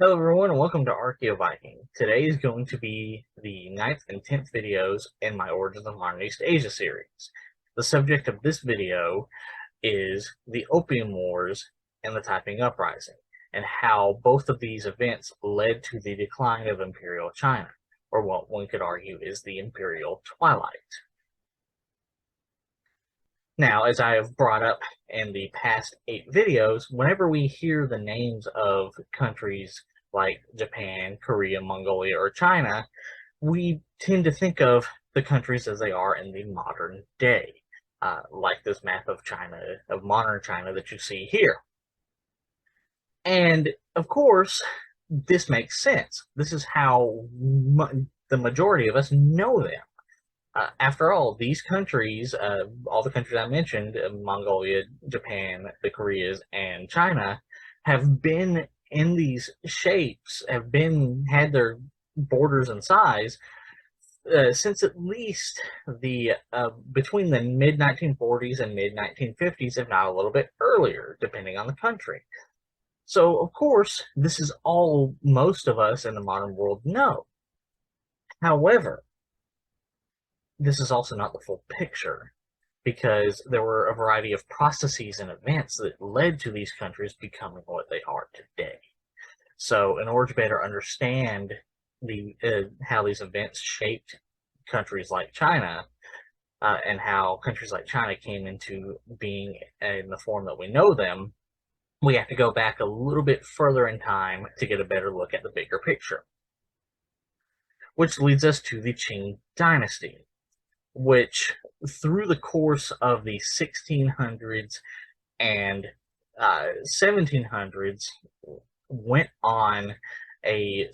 Hello everyone and welcome to Archeo Viking. Today is going to be the ninth and 10th videos in my Origins of Modern East Asia series. The subject of this video is the Opium Wars and the Taiping Uprising, and how both of these events led to the decline of Imperial China, or what one could argue is the Imperial Twilight. Now, as I have brought up in the past 8 videos, whenever we hear the names of countries like Japan, Korea, Mongolia, or China, we tend to think of the countries as they are in the modern day, like this map of China, of modern China that you see here. And of course, this makes sense. This is how the majority of us know them. After all, these countries, all the countries I mentioned, Mongolia, Japan, the Koreas, and China, have been in these shapes, had their borders and size since at least the between the mid 1940s and mid 1950s, if not a little bit earlier, depending on the country. So, of course, this is all most of us in the modern world know. However, this is also not the full picture, because there were a variety of processes and events that led to these countries becoming what they are today. So, in order to better understand how these events shaped countries like China, and how countries like China came into being in the form that we know them, we have to go back a little bit further in time to get a better look at the bigger picture. Which leads us to the Qing dynasty, which through the course of the 1600s and 1700s went on a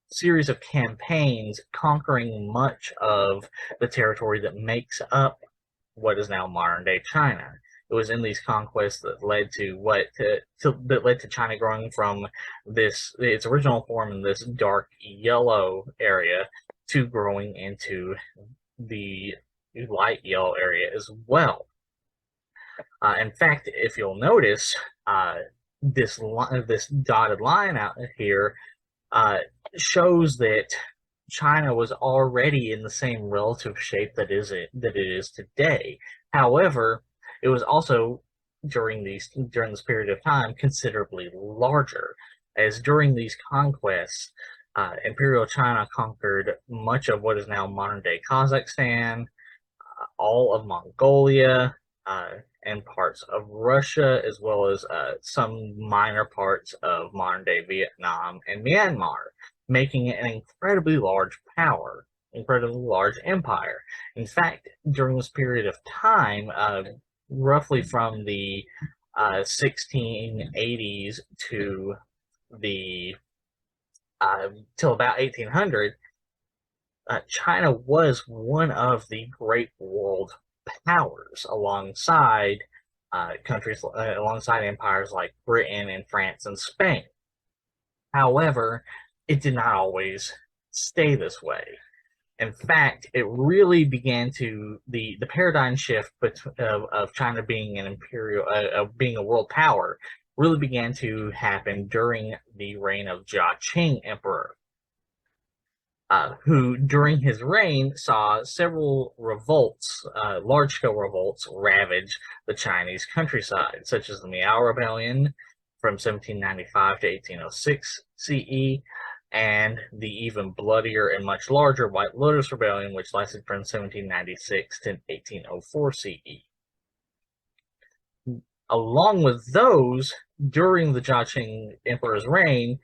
series of campaigns conquering much of the territory that makes up what is now modern day China. It was in these conquests that led to China growing from its original form in this dark yellow area to growing into the light yellow area as well. In fact, if you'll notice, this dotted line out here shows that China was already in the same relative shape that it is today. However, it was also during this period of time considerably larger, as during these conquests, Imperial China conquered much of what is now modern day Kazakhstan, all of Mongolia, and parts of Russia, as well as some minor parts of modern day Vietnam and Myanmar, making it an incredibly large power, incredibly large empire. In fact, during this period of time, roughly from the 1680s to the till about 1800, China was one of the great world powers alongside alongside empires like Britain and France and Spain. However, it did not always stay this way. In fact, it really began to the paradigm shift of China being an being a world power really began to happen during the reign of Qing Emperor, who during his reign saw several revolts, large-scale revolts, ravage the Chinese countryside, such as the Miao Rebellion from 1795 to 1806 CE, and the even bloodier and much larger White Lotus Rebellion, which lasted from 1796 to 1804 CE. Along with those, during the Qing Emperor's reign,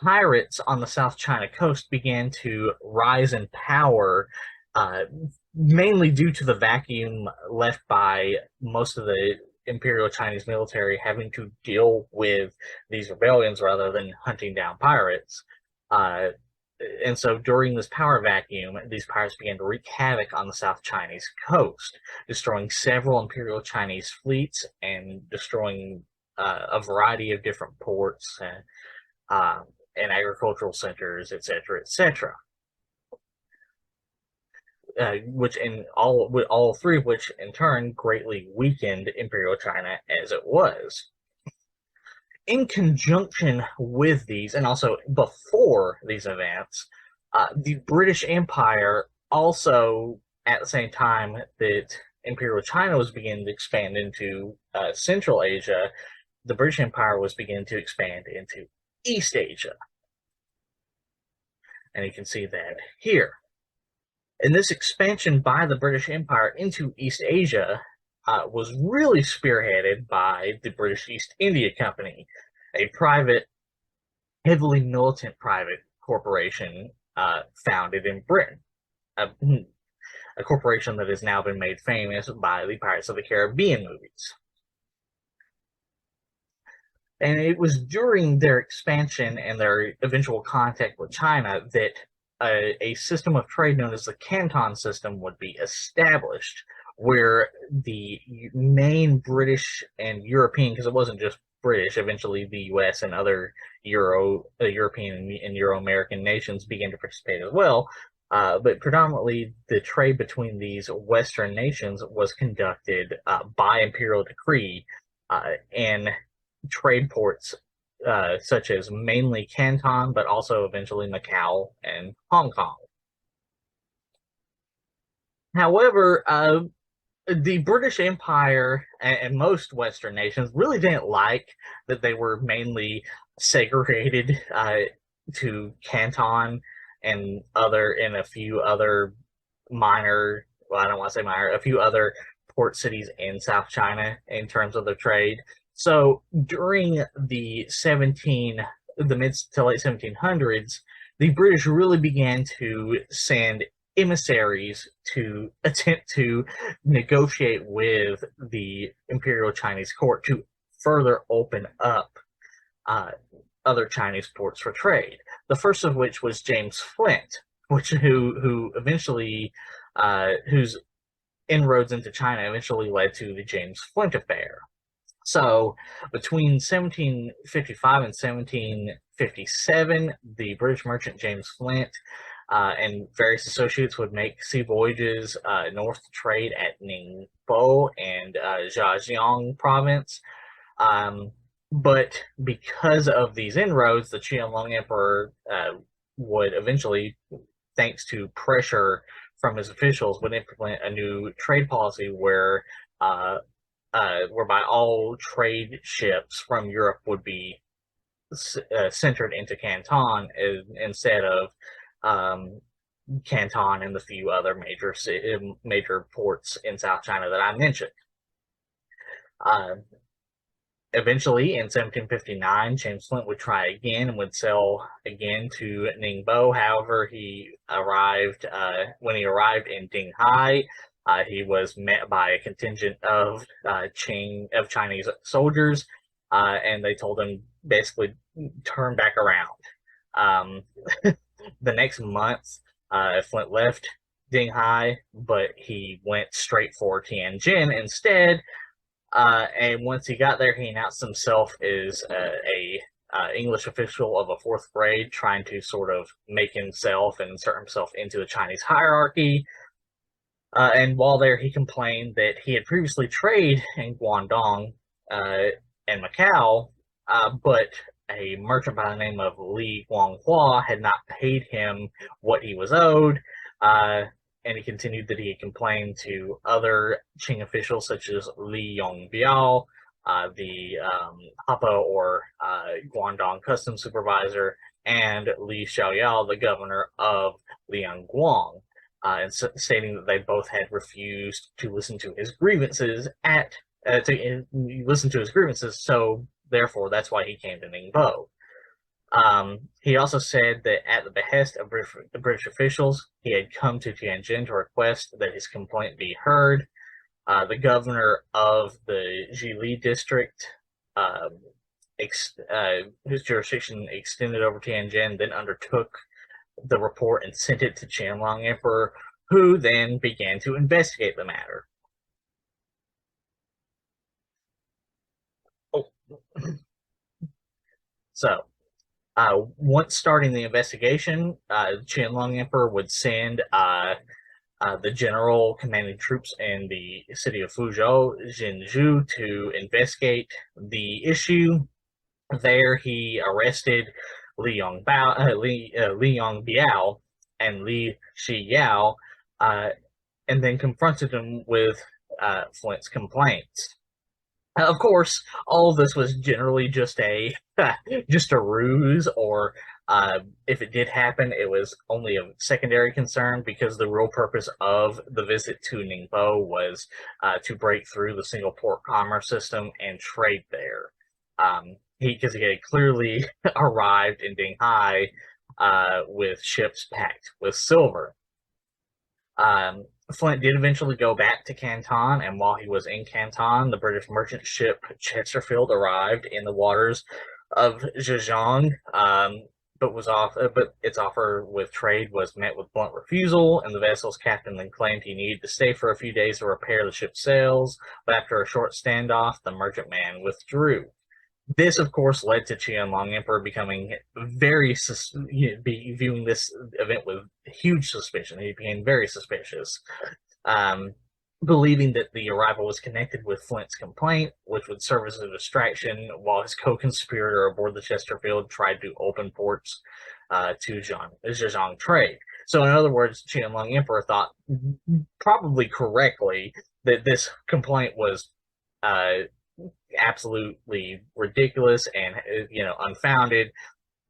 pirates on the South China coast began to rise in power, mainly due to the vacuum left by most of the Imperial Chinese military having to deal with these rebellions rather than hunting down pirates. And so during this power vacuum, these pirates began to wreak havoc on the South Chinese coast, destroying several Imperial Chinese fleets and destroying a variety of different ports and agricultural centers, etc., etc. Which in all three of which in turn greatly weakened Imperial China as it was. In conjunction with these, and also before these events, the British Empire also, at the same time that Imperial China was beginning to expand into Central Asia, the British Empire was beginning to expand into East Asia. And you can see that here. And this expansion by the British Empire into East Asia was really spearheaded by the British East India Company, a private, heavily militant private corporation founded in Britain. A corporation that has now been made famous by the Pirates of the Caribbean movies. And it was during their expansion and their eventual contact with China that a system of trade known as the Canton system would be established, where the main British and European, because it wasn't just British, eventually the US and other European and Euro-American nations began to participate as well. But predominantly the trade between these Western nations was conducted by imperial decree in trade ports such as mainly Canton, but also eventually Macau and Hong Kong. However, the British Empire and most Western nations really didn't like that they were mainly segregated to Canton and a few other minor, well, I don't want to say minor, a few other port cities in South China in terms of the trade. So during the mid to late 1700s, the British really began to send emissaries to attempt to negotiate with the Imperial Chinese court to further open up other Chinese ports for trade. The first of which was James Flint, who eventually whose inroads into China eventually led to the James Flint affair. So between 1755 and 1757, the British merchant James Flint and various associates would make sea voyages north to trade at Ningbo and Zhejiang province. But because of these inroads, the Qianlong Emperor would eventually, thanks to pressure from his officials, would implement a new trade policy whereby all trade ships from Europe would be centered into Canton instead of Canton and the few other major ports in South China that I mentioned. Eventually, in 1759, James Flint would try again and would sail again to Ningbo. However, when he arrived in Dinghai, he was met by a contingent of Chinese soldiers, and they told him basically turn back around. The next month, Flint left Dinghai, but he went straight for Tianjin instead. And once he got there, he announced himself as a English official of a fourth grade, trying to sort of make himself and insert himself into the Chinese hierarchy. And while there, he complained that he had previously traded in Guangdong and Macau, but a merchant by the name of Li Guanghua had not paid him what he was owed. And he continued that he had complained to other Qing officials such as Li Yongbiao, the Hapa or Guangdong customs supervisor, and Li Xiaoyao, the governor of Liangguang, and stating that they both had refused to listen to his grievances so therefore that's why he came to Ningbo. He also said that at the behest of British officials, he had come to Tianjin to request that his complaint be heard. The governor of the Jili district, whose jurisdiction extended over Tianjin, then undertook the report and sent it to Qianlong Emperor, who then began to investigate the matter. Oh. So, once starting the investigation, Qianlong Emperor would send the general commanding troops in the city of Fuzhou, Jinzhou, to investigate the issue. There, he arrested Li Yongbiao and Li Shiyao, and then confronted him with Flint's complaints. Of course, all of this was generally just a just a ruse, or if it did happen, it was only a secondary concern because the real purpose of the visit to Ningbo was to break through the single port commerce system and trade there. Because he had clearly arrived in Dinghai with ships packed with silver. Flint did eventually go back to Canton, and while he was in Canton, the British merchant ship Chesterfield arrived in the waters of Zhejiang, but its offer with trade was met with blunt refusal, and the vessel's captain then claimed he needed to stay for a few days to repair the ship's sails, but after a short standoff, the merchantman withdrew. This, of course, led to Qianlong Emperor becoming viewing this event with huge suspicion. He became very suspicious, um, believing that the arrival was connected with Flint's complaint, which would serve as a distraction while his co-conspirator aboard the Chesterfield tried to open ports to Zhejiang trade. So, in other words, Qianlong Emperor thought, probably correctly, that this complaint was absolutely ridiculous and unfounded,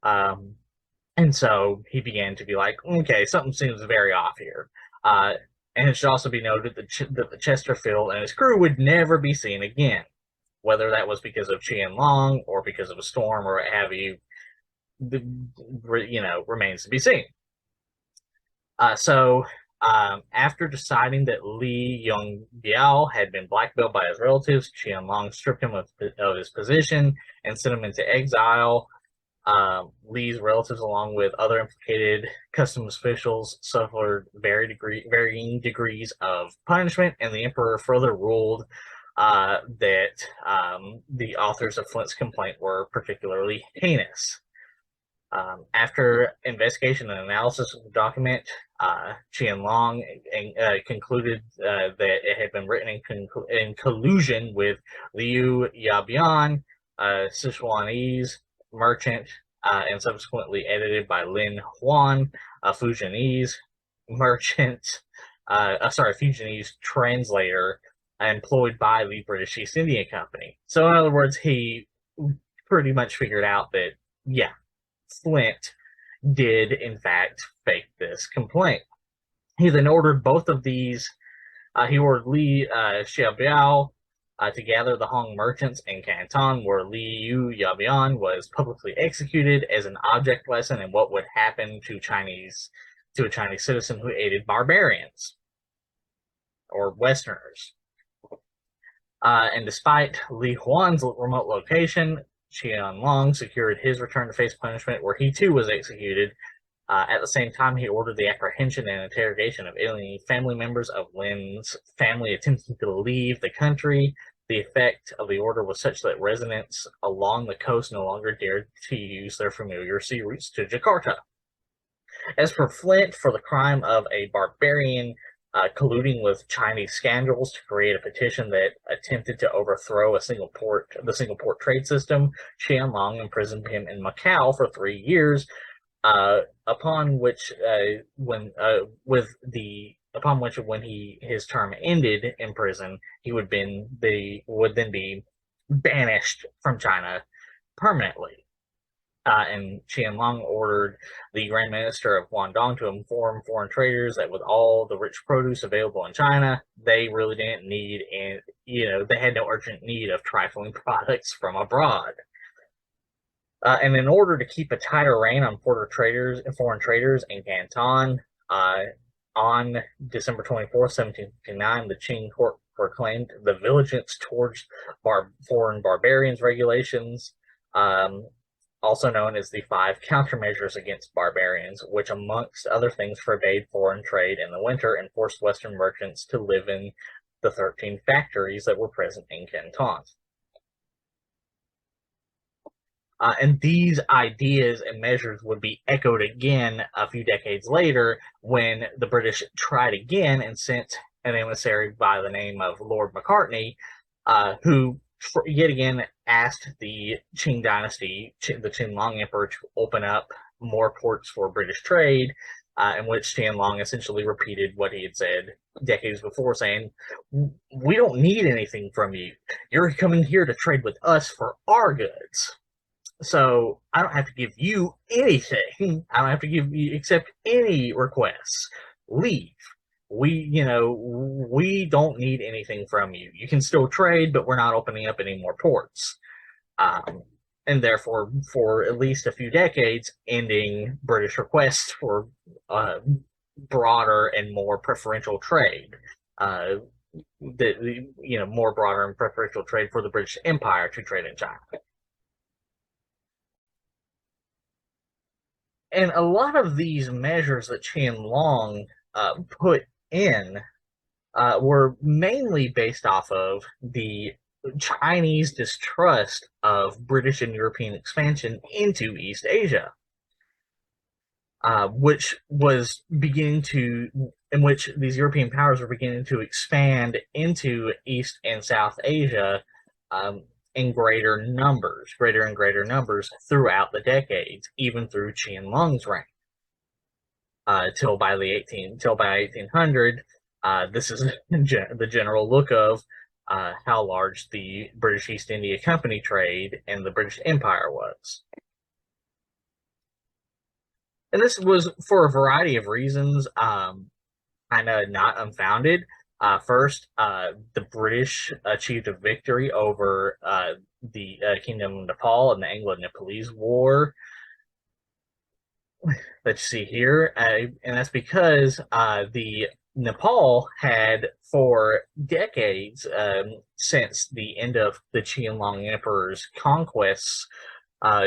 and so he began to be like, okay, something seems very off here. And it should also be noted that the Chesterfield and his crew would never be seen again, whether that was because of Qianlong or because of a storm or what have you. Remains to be seen. After deciding that Li Yongbiao had been blackmailed by his relatives, Qianlong stripped him of his position and sent him into exile. Li's relatives, along with other implicated customs officials, suffered varying degrees of punishment, and the emperor further ruled that the authors of Flint's complaint were particularly heinous. After investigation and analysis of the document, Qianlong concluded that it had been written in collusion with Liu Yabian, Sichuanese merchant, and subsequently edited by Lin Huan, a Fujianese merchant, Fujianese translator employed by the British East India Company. So, in other words, he pretty much figured out that, yeah, Flint did in fact fake this complaint. He then ordered both of these. He ordered Li Xiaobiao to gather the Hong merchants in Canton, where Liu Yabian was publicly executed as an object lesson in what would happen to a Chinese citizen who aided barbarians or Westerners. And despite Li Huan's remote location, Qianlong secured his return to face punishment, where he too was executed. At the same time, he ordered the apprehension and interrogation of alien family members of Lin's family attempting to leave the country. The effect of the order was such that residents along the coast no longer dared to use their familiar sea routes to Jakarta. As for Flint, for the crime of a barbarian colluding with Chinese scoundrels to create a petition that attempted to overthrow the single port trade system, Qianlong imprisoned him in Macau for 3 years, upon which when his term ended in prison, he would then be banished from China permanently. And Qianlong ordered the Grand Minister of Guangdong to inform foreign traders that with all the rich produce available in China, they really didn't need, and they had no urgent need of trifling products from abroad. And in order to keep a tighter rein on foreign traders in Canton, on December 24, 1759, the Qing court proclaimed the Vigilance towards foreign barbarians regulations, also known as the 5 countermeasures against barbarians, which amongst other things forbade foreign trade in the winter and forced Western merchants to live in the 13 factories that were present in Canton. And these ideas and measures would be echoed again a few decades later when the British tried again and sent an emissary by the name of Lord Macartney, who yet again asked the Qing dynasty, the Qinglong Emperor, to open up more ports for British trade, in which Qianlong essentially repeated what he had said decades before, saying, "We don't need anything from you. You're coming here to trade with us for our goods. So I don't have to give you anything. I don't have to give you accept any requests. Leave. We don't need anything from you. You can still trade, but we're not opening up any more ports." Um, and therefore, for at least a few decades, ending British requests for uh, broader and more preferential trade. Uh, more broader and preferential trade for the British Empire to trade in China. And a lot of these measures that Qianlong put in were mainly based off of the Chinese distrust of British and European expansion into East Asia, which was beginning to, in which these European powers were beginning to expand into East and South Asia in greater and greater numbers throughout the decades, even through Qianlong's reign. Till by 1800, this is the general look of how large the British East India Company trade and the British Empire was. And this was for a variety of reasons, kind of not unfounded. First, the British achieved a victory over the Kingdom of Nepal in the Anglo-Nepalese War that you see here, and that's because the Nepal had, for decades, since the end of the Qianlong Emperor's conquests,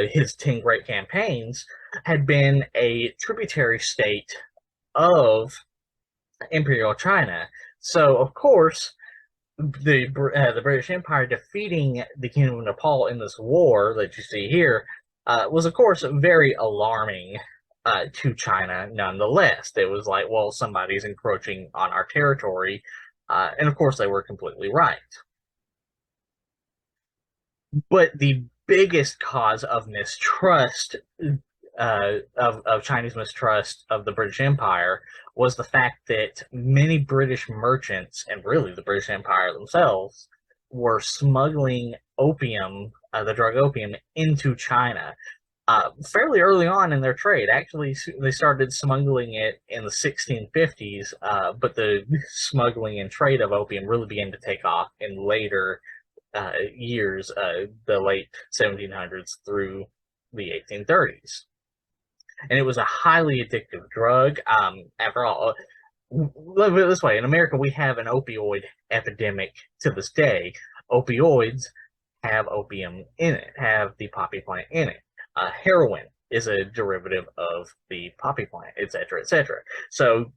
his 10 Great Campaigns, had been a tributary state of Imperial China. So, of course, the British Empire defeating the Kingdom of Nepal in this war that you see here was, of course, very alarming to China nonetheless. It was like, well, somebody's encroaching on our territory. And of course, they were completely right. But the biggest cause of mistrust, of Chinese mistrust of the British Empire, was the fact that many British merchants, and really the British Empire themselves, were smuggling opium, the drug opium, into China. Fairly early on in their trade. Actually, they started smuggling it in the 1650s, but the smuggling and trade of opium really began to take off in later years, the late 1700s through the 1830s. And it was a highly addictive drug. After all, let me put it this way: in America, we have an opioid epidemic to this day. Opioids have opium in it, have the poppy plant in it. Heroin is a derivative of the poppy plant, etc., etc. So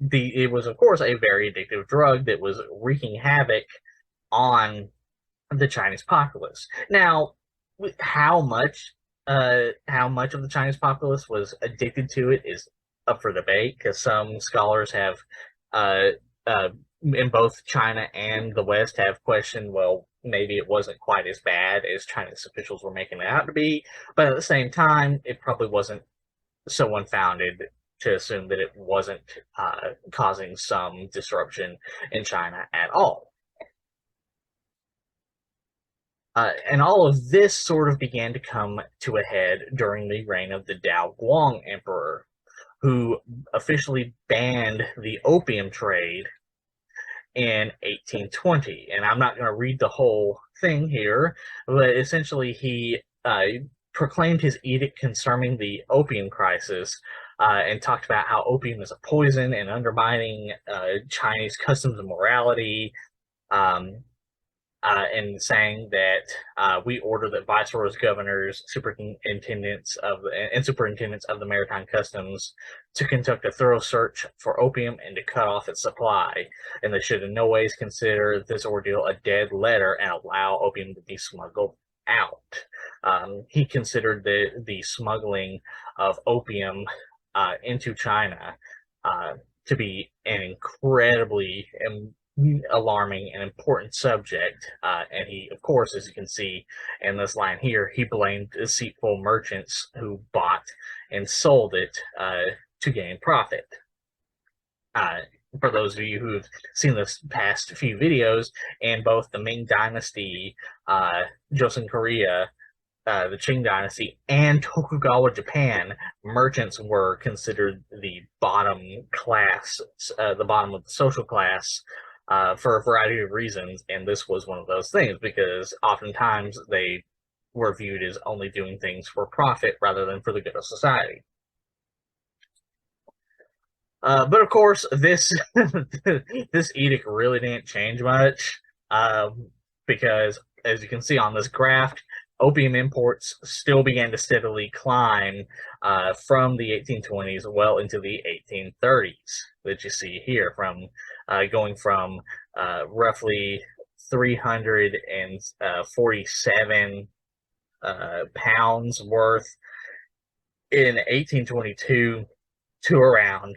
it was, of course, a very addictive drug that was wreaking havoc on the Chinese populace. Now, how much of the Chinese populace was addicted to it is up for debate, because some scholars have, in both China and the West, have questioned, well, maybe it wasn't quite as bad as Chinese officials were making it out to be, but at the same time, it probably wasn't so unfounded to assume that it wasn't causing some disruption in China at all. And all of this sort of began to come to a head during the reign of the Daokui Emperor, who officially banned the opium trade in 1820. And I'm not going to read the whole thing here, but essentially he proclaimed his edict concerning the opium crisis, and talked about how opium is a poison and undermining Chinese customs and morality, and saying that we order that viceroys, governors, superintendents of the maritime customs to conduct a thorough search for opium and to cut off its supply, and they should in no ways consider this ordeal a dead letter and allow opium to be smuggled out. He considered the smuggling of opium into China to be an incredibly alarming and important subject. And he, of course, as you can see in this line here, he blamed deceitful merchants who bought and sold it to gain profit. Uh, for those of you who've seen this past few videos, in both the Ming Dynasty, Joseon Korea, the Qing Dynasty, and Tokugawa Japan, merchants were considered the bottom class, the bottom of the social class, for a variety of reasons. And this was one of those things, because oftentimes they were viewed as only doing things for profit rather than for the good of society. But of course, this this edict really didn't change much, because as you can see on this graph, opium imports still began to steadily climb from the 1820s well into the 1830s, that you see here, from going from roughly 347 pounds worth in 1822 to around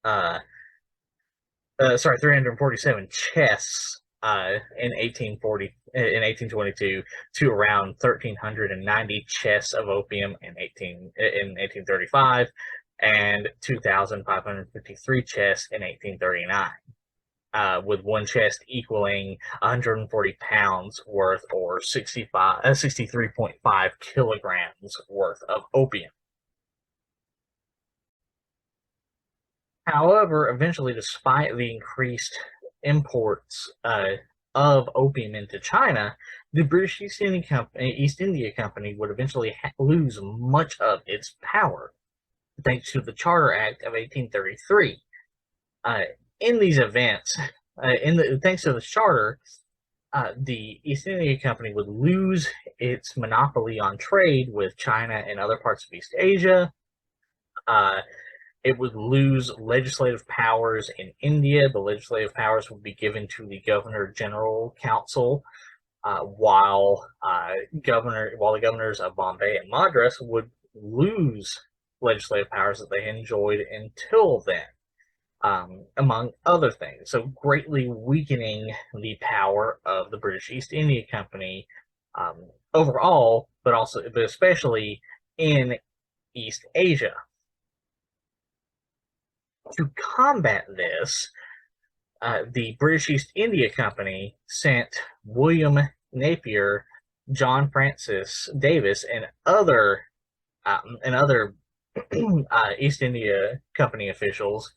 347 chests in 1822 to around 1,390 chests of opium in 1835, and 2,553 chests in 1839. With one chest equaling 140 pounds worth, or 63.5 kilograms worth of opium. However, eventually, despite the increased imports of opium into China, the British East India Company would eventually lose much of its power, thanks to the Charter Act of 1833. In these events, thanks to the charter, the East India Company would lose its monopoly on trade with China and other parts of East Asia. It would lose legislative powers in India. The legislative powers would be given to the Governor General Council, while the governors of Bombay and Madras would lose legislative powers that they enjoyed until then, among other things. So greatly weakening the power of the British East India Company overall, but especially in East Asia. To combat this, the British East India Company sent William Napier, John Francis Davis, and other East India Company officials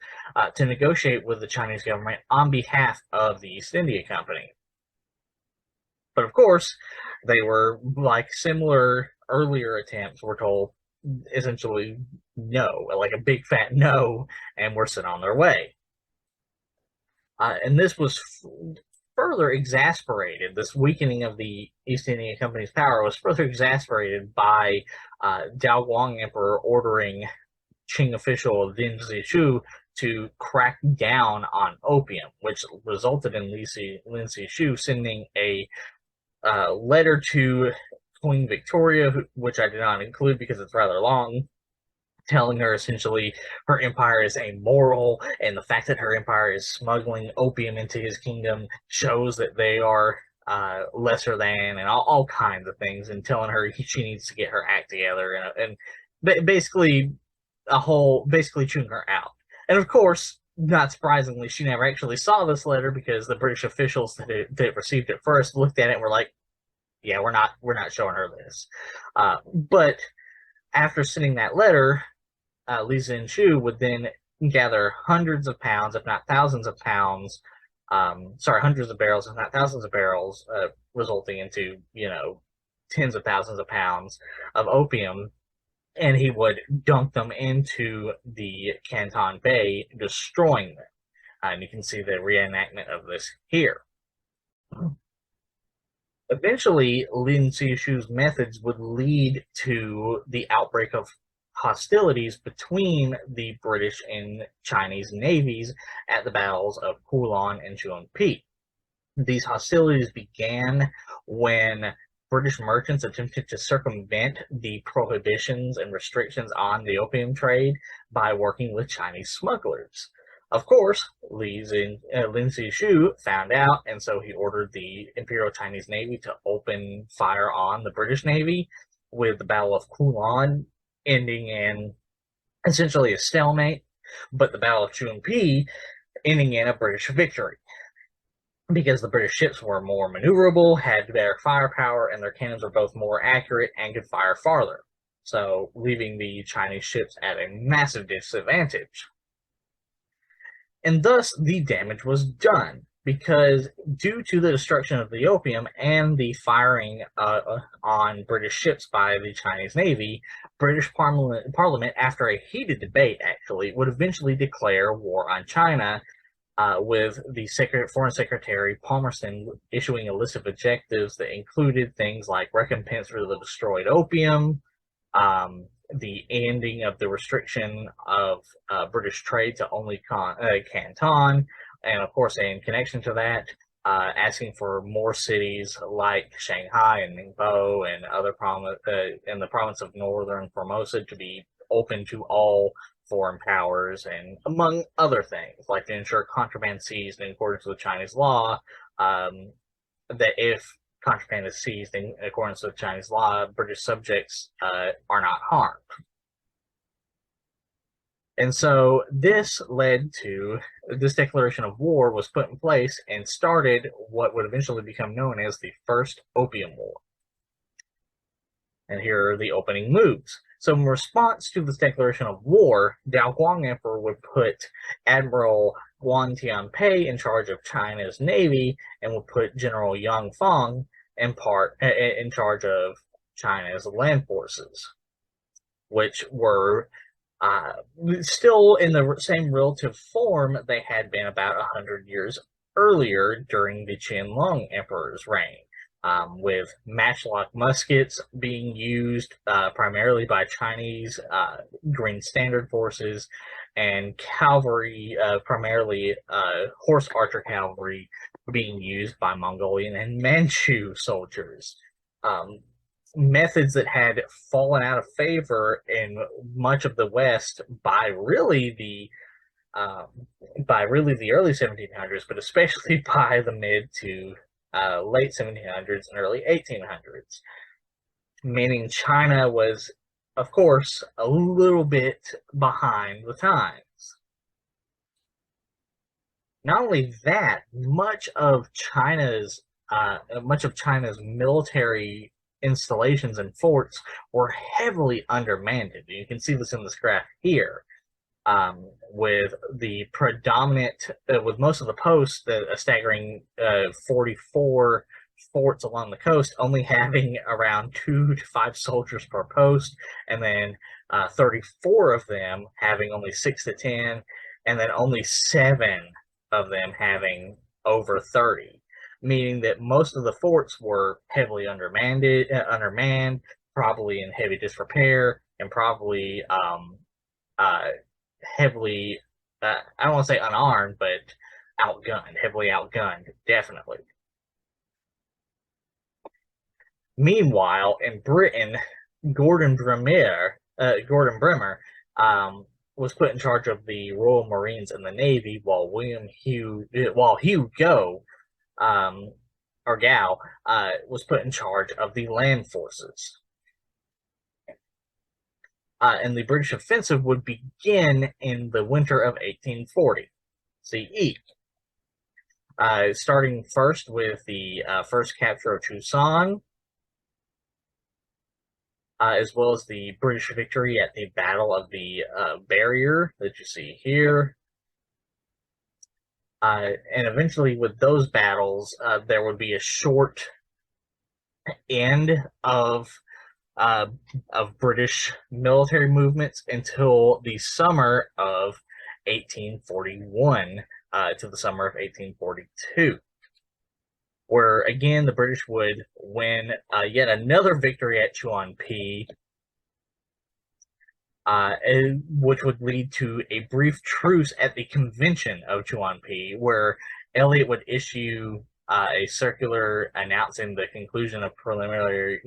to negotiate with the Chinese government on behalf of the East India Company. But of course, they were, like similar earlier attempts, were told essentially no, like a big fat no, and were sent on their way. And this was further exasperated. This weakening of the East India Company's power was further exasperated by Daokui Emperor ordering Qing official Lin Zexu to crack down on opium, which resulted in Lin Zexu sending a letter to Queen Victoria, which I did not include because it's rather long, telling her essentially her empire is amoral, and the fact that her empire is smuggling opium into his kingdom shows that they are lesser than, and all kinds of things, and telling her she needs to get her act together, and basically chewing her out. And of course, not surprisingly, she never actually saw this letter, because the British officials that received it first looked at it and were like, yeah, we're not showing her this. But after sending that letter, Li Zexu would then gather hundreds of pounds, if not thousands of pounds, hundreds of barrels, if not thousands of barrels, resulting into, tens of thousands of pounds of opium, and he would dunk them into the Canton Bay, destroying them. And you can see the reenactment of this here. Eventually, Lin Zexu's methods would lead to the outbreak of hostilities between the British and Chinese navies at the battles of Hulon and Chuanpi. These hostilities began when British merchants attempted to circumvent the prohibitions and restrictions on the opium trade by working with Chinese smugglers. Of course, Lin Zexu found out, and so he ordered the Imperial Chinese Navy to open fire on the British Navy, with the Battle of Qulan ending in essentially a stalemate, but the Battle of Chunpi ending in a British victory, because the British ships were more maneuverable, had better firepower, and their cannons were both more accurate and could fire farther, so leaving the Chinese ships at a massive disadvantage. And thus the damage was done, because due to the destruction of the opium and the firing on British ships by the Chinese Navy, British Parliament, after a heated debate, actually, would eventually declare war on China, with the Foreign Secretary Palmerston issuing a list of objectives that included things like recompense for the destroyed opium, the ending of the restriction of British trade to only Canton, and of course, in connection to that, asking for more cities like Shanghai and Ningbo and other in the province of Northern Formosa to be open to all foreign powers, and among other things, like to ensure contraband seized in accordance with Chinese law, that if contraband is seized in accordance with Chinese law, British subjects are not harmed. And so this declaration of war was put in place and started what would eventually become known as the First Opium War. And here are the opening moves. So in response to this declaration of war, Daokui Emperor would put Admiral Guan Tianpei in charge of China's navy, and would put General Yang Feng in charge of China's land forces, which were still in the same relative form they had been about 100 years earlier during the Qianlong Emperor's reign. With matchlock muskets being used primarily by Chinese Green Standard forces, and cavalry, primarily horse archer cavalry, being used by Mongolian and Manchu soldiers. Methods that had fallen out of favor in much of the West by really the early 1700s, but especially by the mid to late 1700s and early 1800s, meaning China was, of course, a little bit behind the times. Not only that, much of China's military installations and forts were heavily undermanned. You can see this in this graph here. With the predominant, with most of the posts, a staggering 44 forts along the coast only having around 2 to 5 soldiers per post, and then 34 of them having only 6 to 10, and then only 7 of them having over 30, meaning that most of the forts were heavily undermanned, probably in heavy disrepair, and probably heavily, I don't want to say unarmed, but heavily outgunned, definitely. Meanwhile, in Britain, Gordon Bremer was put in charge of the Royal Marines and the Navy, while Hugo was put in charge of the land forces. And the British offensive would begin in the winter of 1840 CE. Starting first with the first capture of Chusan, as well as the British victory at the Battle of the Barrier that you see here. And eventually, with those battles, there would be a short end of British military movements until the summer of 1841 to the summer of 1842, where again the British would win yet another victory at Chuanpi, which would lead to a brief truce at the Convention of Chuanpi, where Elliot would issue a circular announcing the conclusion of preliminary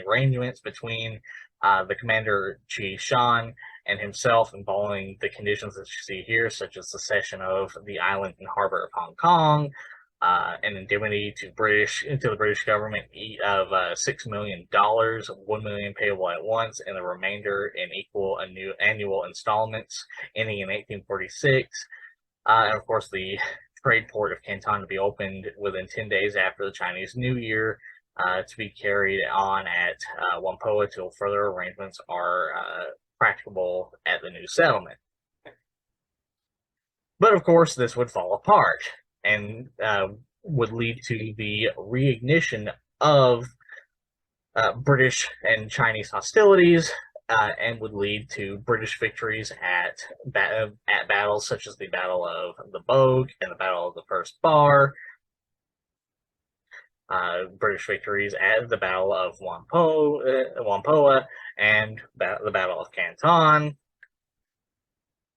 arrangements between the commander Qi Shan and himself, and following the conditions that you see here, such as the cession of the island and harbor of Hong Kong, an indemnity to the British government of $6 million, $1 million payable at once, and the remainder in equal annual installments, ending in 1846. And of course, the trade port of Canton to be opened within 10 days after the Chinese New Year, to be carried on at Whampoa till further arrangements are practicable at the new settlement. But of course, this would fall apart and would lead to the reignition of British and Chinese hostilities, and would lead to British victories at battles such as the Battle of the Bogue and the Battle of the First Bar, British victories at the Battle of Whampoa and the Battle of Canton,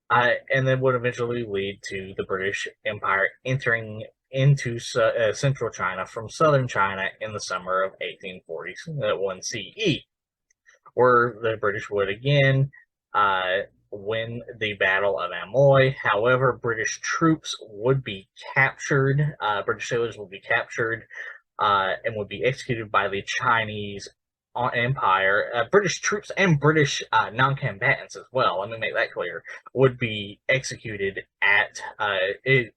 and then would eventually lead to the British Empire entering into central China from southern China in the summer of 1841 CE, where the British would again win the Battle of Amoy. However, British troops would be captured, British sailors would be captured, and would be executed by the Chinese Empire. British troops and British non-combatants as well, let me make that clear, would be executed at a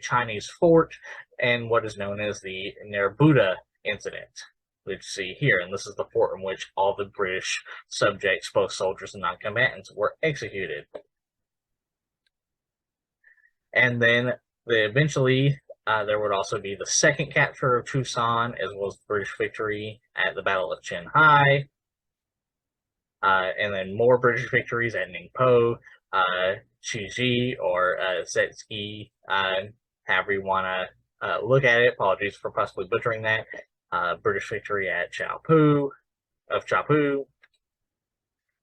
Chinese fort in what is known as the Nerebuta incident, which you see here. And this is the fort in which all the British subjects, both soldiers and non-combatants, were executed. And then eventually there would also be the second capture of Chusan, as well as British victory at the Battle of Hanhui, and then more British victories at Ningpo, Chiji, or Setski, however you want to look at it. Apologies for possibly butchering that. British victory at Chapu,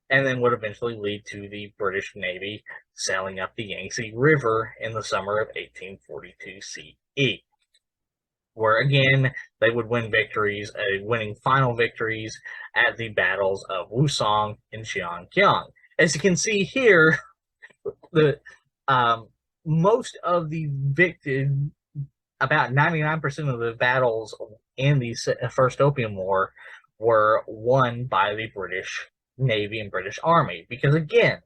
and then would eventually lead to the British Navy sailing up the Yangtze River in the summer of 1842 CE, where again they would win victories, winning final victories at the battles of Wusong and Xiangyang. As you can see here, the most of the about 99% of the battles in the First Opium War were won by the British Navy and British Army, because again,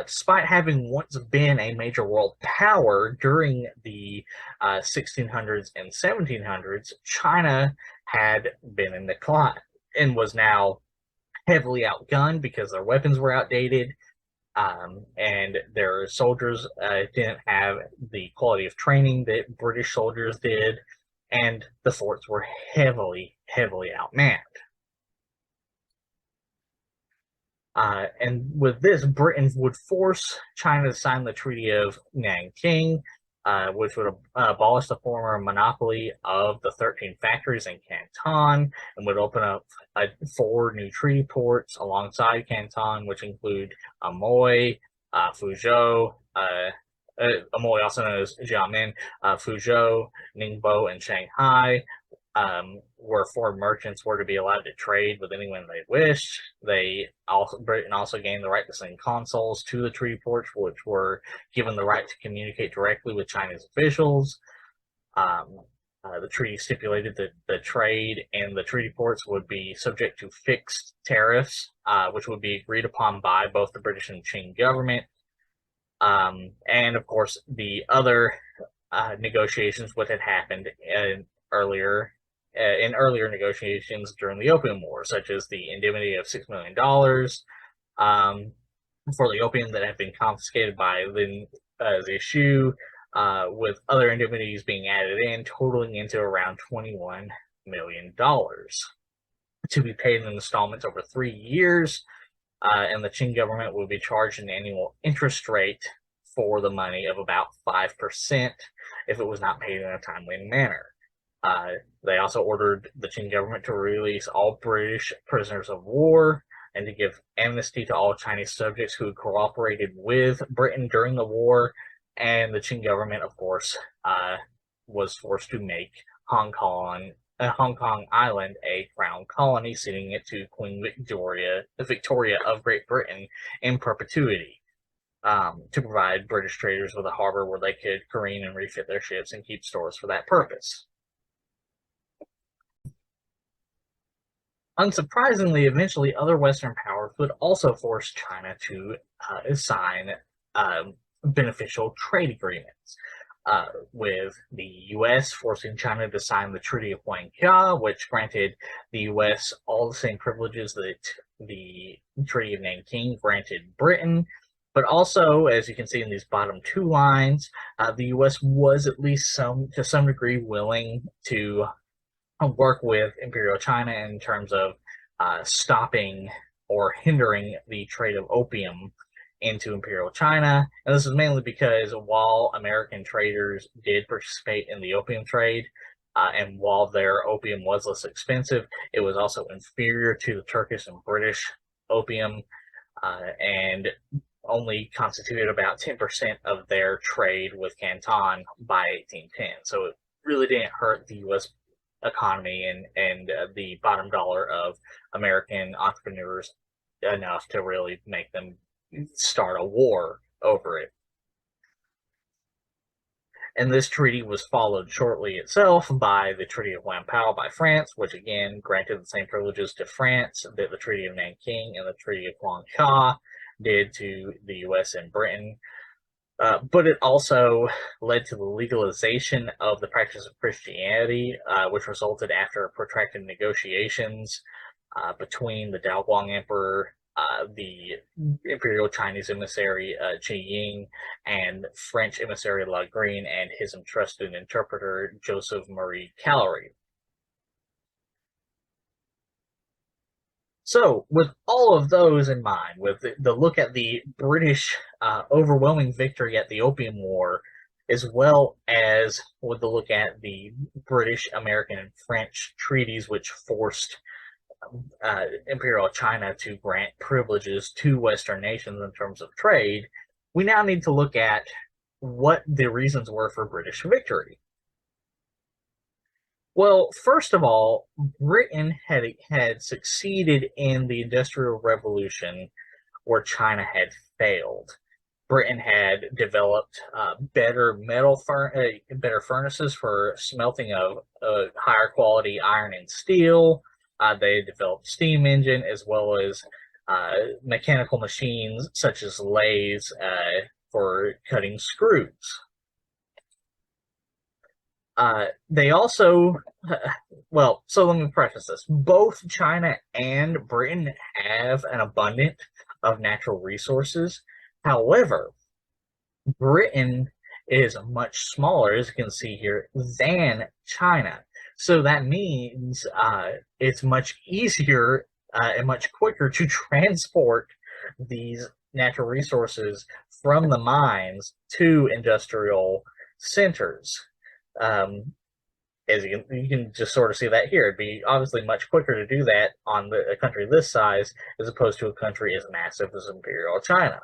despite having once been a major world power during the 1600s and 1700s, China had been in decline and was now heavily outgunned because their weapons were outdated, and their soldiers didn't have the quality of training that British soldiers did, and the forts were heavily outmanned. And with this, Britain would force China to sign the Treaty of Nanking, which would abolish the former monopoly of the 13 factories in Canton, and would open up 4 new treaty ports alongside Canton, which include Amoy, Fuzhou, Amoy, also known as Xiamen, Fuzhou, Ningbo, and Shanghai, where foreign merchants were to be allowed to trade with anyone they wished. Britain also gained the right to send consuls to the treaty ports, which were given the right to communicate directly with Chinese officials. The treaty stipulated that the trade in the treaty ports would be subject to fixed tariffs, which would be agreed upon by both the British and Qing government. And of course, the other negotiations which had happened in earlier negotiations during the Opium War, such as the indemnity of $6 million for the opium that had been confiscated by the Shu, with other indemnities being added in, totaling into around $21 million to be paid in installments over 3 years, and the Qing government would be charged an annual interest rate for the money of about 5% if it was not paid in a timely manner. They also ordered the Qing government to release all British prisoners of war and to give amnesty to all Chinese subjects who had cooperated with Britain during the war. And the Qing government, of course, was forced to make Hong Kong Hong Kong Island a crown colony, ceding it to Queen Victoria of Great Britain in perpetuity, to provide British traders with a harbor where they could careen and refit their ships and keep stores for that purpose. Unsurprisingly, eventually other Western powers would also force China to sign beneficial trade agreements, with the U.S. forcing China to sign the Treaty of Huanghe, which granted the U.S. all the same privileges that the Treaty of Nanking granted Britain. But also, as you can see in these bottom two lines, the U.S. was at least to some degree willing to work with Imperial China in terms of stopping or hindering the trade of opium into Imperial China. And this is mainly because while American traders did participate in the opium trade, and while their opium was less expensive, it was also inferior to the Turkish and British opium, and only constituted about 10% of their trade with Canton by 1810. So it really didn't hurt the U.S. economy and the bottom dollar of American entrepreneurs enough to really make them start a war over it. And this treaty was followed shortly itself by the Treaty of Whampoa by France, which again granted the same privileges to France that the Treaty of Nanking and the Treaty of Huanghe did to the U.S. and Britain. But it also led to the legalization of the practice of Christianity, which resulted after protracted negotiations between the Daokui Emperor, the Imperial Chinese emissary Qing, and French emissary La Green and his entrusted interpreter Joseph Marie Callery. So, with all of those in mind, with the look at the British overwhelming victory at the Opium War, as well as with the look at the British, American, and French treaties which forced Imperial China to grant privileges to Western nations in terms of trade, we now need to look at what the reasons were for British victory. Well, first of all, Britain had succeeded in the Industrial Revolution where China had failed. Britain had developed better better furnaces for smelting of higher quality iron and steel. They developed steam engine as well as mechanical machines such as lathes for cutting screws. They also, well, so let me preface this. Both China and Britain have an abundance of natural resources. However, Britain is much smaller, as you can see here, than China. So that means it's much easier and much quicker to transport these natural resources from the mines to industrial centers. As you can just sort of see that here. It'd be obviously much quicker to do that on a country this size as opposed to a country as massive as Imperial China.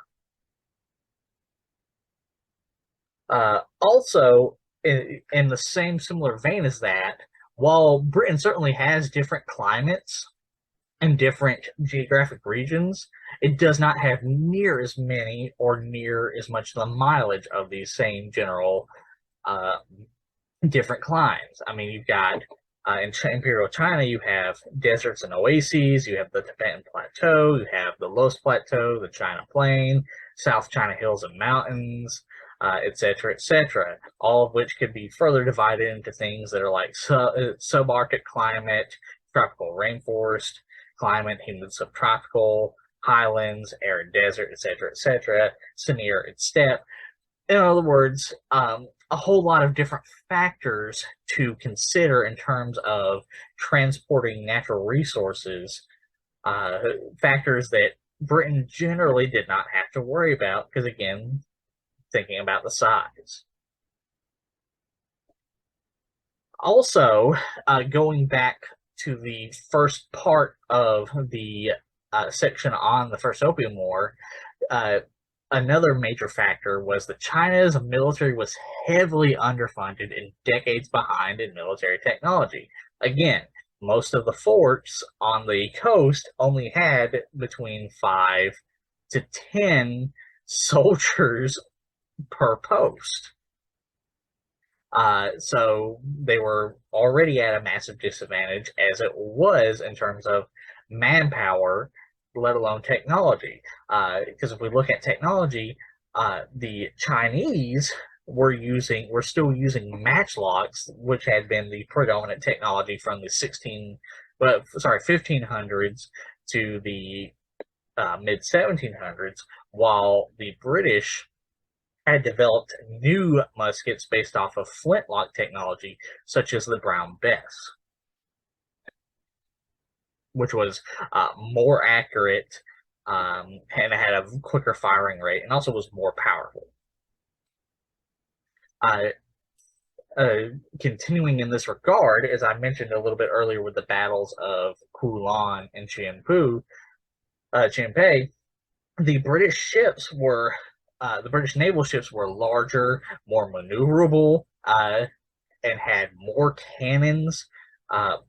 Also, in the same similar vein as that, while Britain certainly has different climates and different geographic regions, it does not have near as many or near as much the mileage of these same general different climes. I mean, you've got in Imperial China, you have deserts and oases, you have the Tibetan Plateau, you have the Loess Plateau, the China Plain, South China Hills and Mountains, etc., etc., all of which could be further divided into things that are like subarctic climate, tropical rainforest climate, humid subtropical, highlands, arid desert, etc., semi-arid steppe. In other words, a whole lot of different factors to consider in terms of transporting natural resources, factors that Britain generally did not have to worry about because, again, thinking about the size. Also, going back to the first part of the section on the First Opium War, another major factor was that China's military was heavily underfunded and decades behind in military technology. Again, most of the forts on the coast only had between 5 to 10 soldiers per post. So they were already at a massive disadvantage as it was in terms of manpower, let alone technology. Because if we look at technology, the Chinese were still using matchlocks, which had been the predominant technology from the 1500s to the mid 1700s, while the British had developed new muskets based off of flintlock technology, such as the Brown Bess, which was more accurate and had a quicker firing rate, and also was more powerful. Uh, uh, Continuing in this regard, as I mentioned a little bit earlier with the battles of Kulan and Chianpei, the British naval ships were larger, more maneuverable, and had more cannons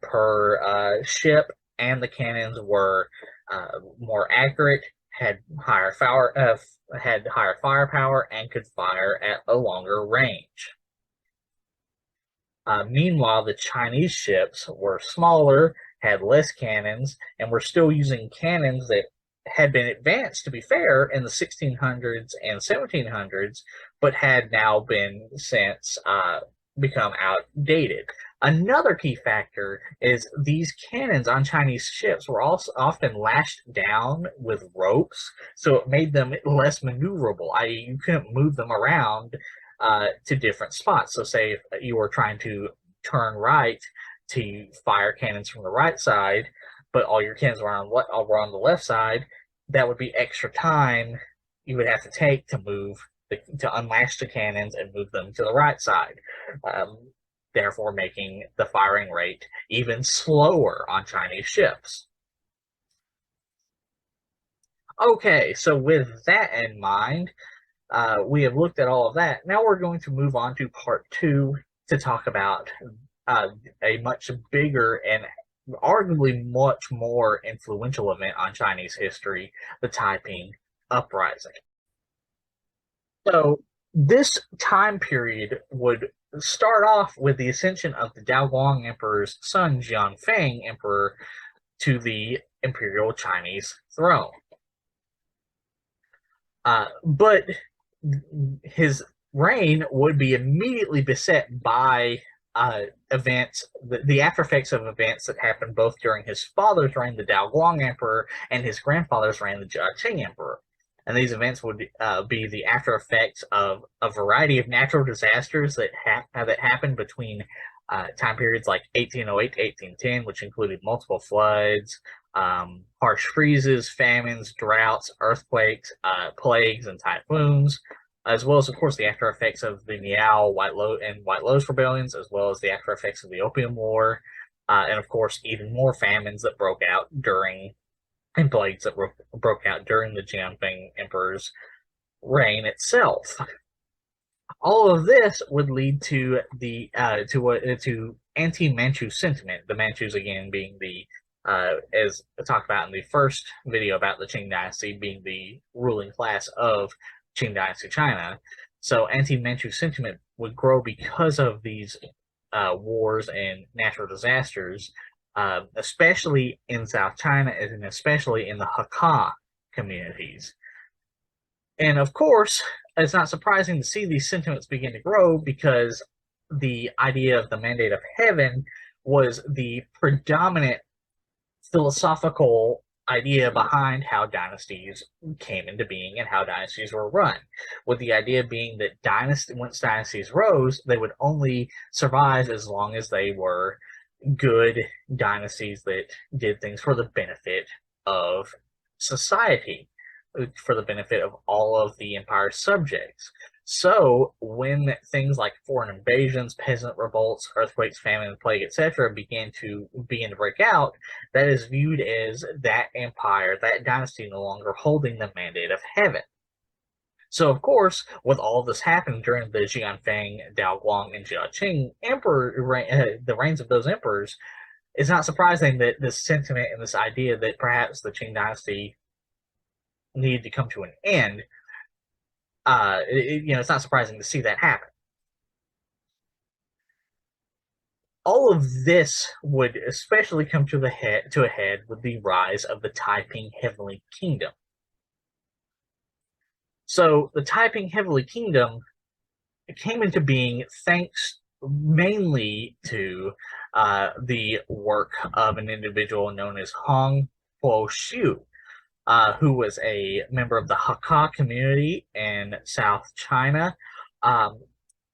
per ship, and the cannons were more accurate, had higher firepower, and could fire at a longer range. Meanwhile, the Chinese ships were smaller, had less cannons, and were still using cannons that had been advanced, to be fair, in the 1600s and 1700s, but had now been since become outdated. Another key factor is these cannons on Chinese ships were also often lashed down with ropes, so it made them less maneuverable, i.e., you couldn't move them around to different spots. So, say if you were trying to turn right to fire cannons from the right side, but all your cannons were on the left side, that would be extra time you would have to take to to unlash the cannons and move them to the right side. Um, Therefore, making the firing rate even slower on Chinese ships. Okay, so with that in mind, we have looked at all of that. Now we're going to move on to part two to talk about uh, a much bigger and arguably much more influential event on Chinese history, the Taiping Uprising. So this time period would start off with the ascension of the Daokui Emperor's son, Jianfeng Emperor, to the Imperial Chinese throne. But his reign would be immediately beset by events, the after effects of events that happened both during his father's reign, the Daokui Emperor, and his grandfather's reign, the Qing Emperor. And these events would be the after effects of a variety of natural disasters that happened between time periods like 1808 to 1810, which included multiple floods, harsh freezes, famines, droughts, earthquakes, plagues, and typhoons, as well as, of course, the after effects of the Miao, White Lotus rebellions, as well as the after effects of the Opium War, and, of course, even more famines that broke out and plagues that broke out during the Jianfeng Emperor's reign itself. All of this would lead to to anti-Manchu sentiment. The Manchus, again, being as I talked about in the first video about the Qing Dynasty, being the ruling class of Qing Dynasty China. So anti-Manchu sentiment would grow because of these wars and natural disasters, especially in South China and especially in the Hakka communities. And of course, it's not surprising to see these sentiments begin to grow because the idea of the mandate of heaven was the predominant philosophical idea behind how dynasties came into being and how dynasties were run. With the idea being that once dynasties rose, they would only survive as long as they were good dynasties that did things for the benefit of society, for the benefit of all of the empire's subjects. So when things like foreign invasions, peasant revolts, earthquakes, famine, plague, etc., begin to break out, that is viewed as that empire, that dynasty, no longer holding the mandate of heaven. So, of course, with all of this happening during the Xianfeng, Daoguang, and Jiaqing the reigns of those emperors, it's not surprising that this sentiment and this idea that perhaps the Qing dynasty needed to come to an end, it's not surprising to see that happen. All of this would especially come to a head with the rise of the Taiping Heavenly Kingdom. So the Taiping Heavenly Kingdom came into being thanks mainly to the work of an individual known as Hong Huoxiu, who was a member of the Hakka community in South China. Um,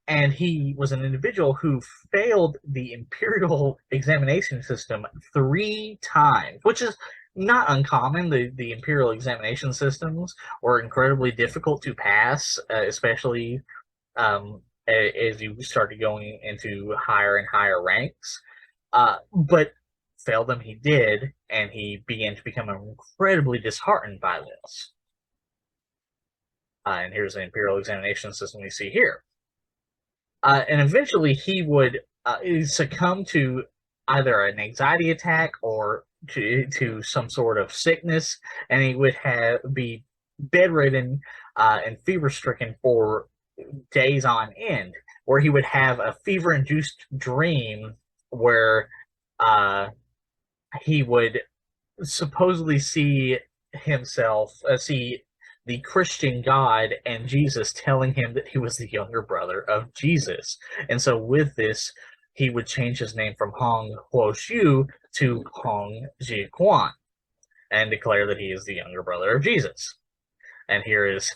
and he was an individual who failed the imperial examination system 3 times, which is not uncommon. The imperial examination systems were incredibly difficult to pass, especially as you started going into higher and higher ranks. But failed them he did, and he began to become incredibly disheartened by this. And here's the imperial examination system we see here. And eventually he would succumb to either an anxiety attack or to some sort of sickness, and he would be bedridden and fever stricken for days on end, where he would have a fever induced dream where he would supposedly see himself, see the Christian God and Jesus telling him that he was the younger brother of Jesus. And so with this, he would change his name from Hong Huoxiu to Hong Guan and declare that he is the younger brother of Jesus. And here is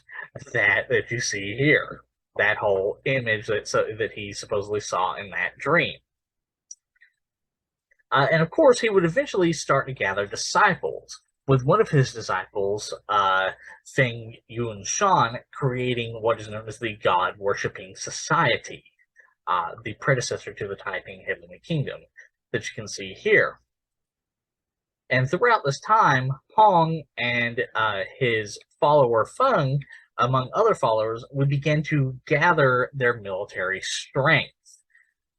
that you see here, that whole image that he supposedly saw in that dream. And of course, he would eventually start to gather disciples, with one of his disciples, Feng Yunshan, creating what is known as the God-worshipping society, the predecessor to the Taiping Heavenly Kingdom, that you can see here. And throughout this time, Hong and his follower Feng, among other followers, would begin to gather their military strength,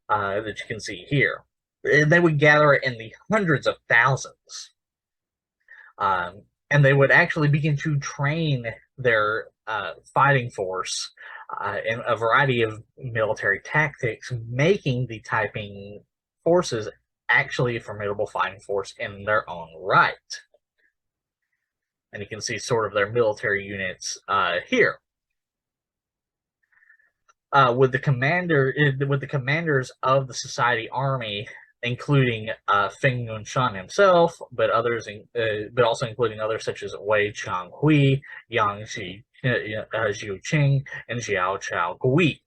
that you can see here. They would gather it in the hundreds of thousands. And they would actually begin to train their fighting force in a variety of military tactics, making the Taiping forces actually a formidable fighting force in their own right. And you can see sort of their military units here. With the commanders of the Society Army, including Feng Yunshan himself, but also including others such as Wei Changhui, Yang Xiuqing, and Xiao Chaogui.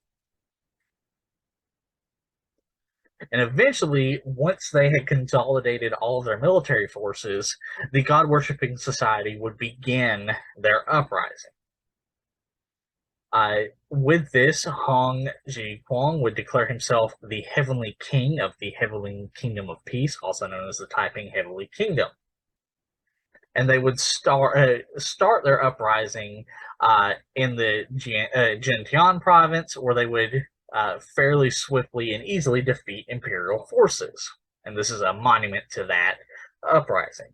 And eventually, once they had consolidated all of their military forces, the God-worshipping society would begin their uprising. With this, Hong Zhiquang would declare himself the Heavenly King of the Heavenly Kingdom of Peace, also known as the Taiping Heavenly Kingdom. And they would start their uprising in the Jintian province, where they would fairly swiftly and easily defeat imperial forces. And this is a monument to that uprising.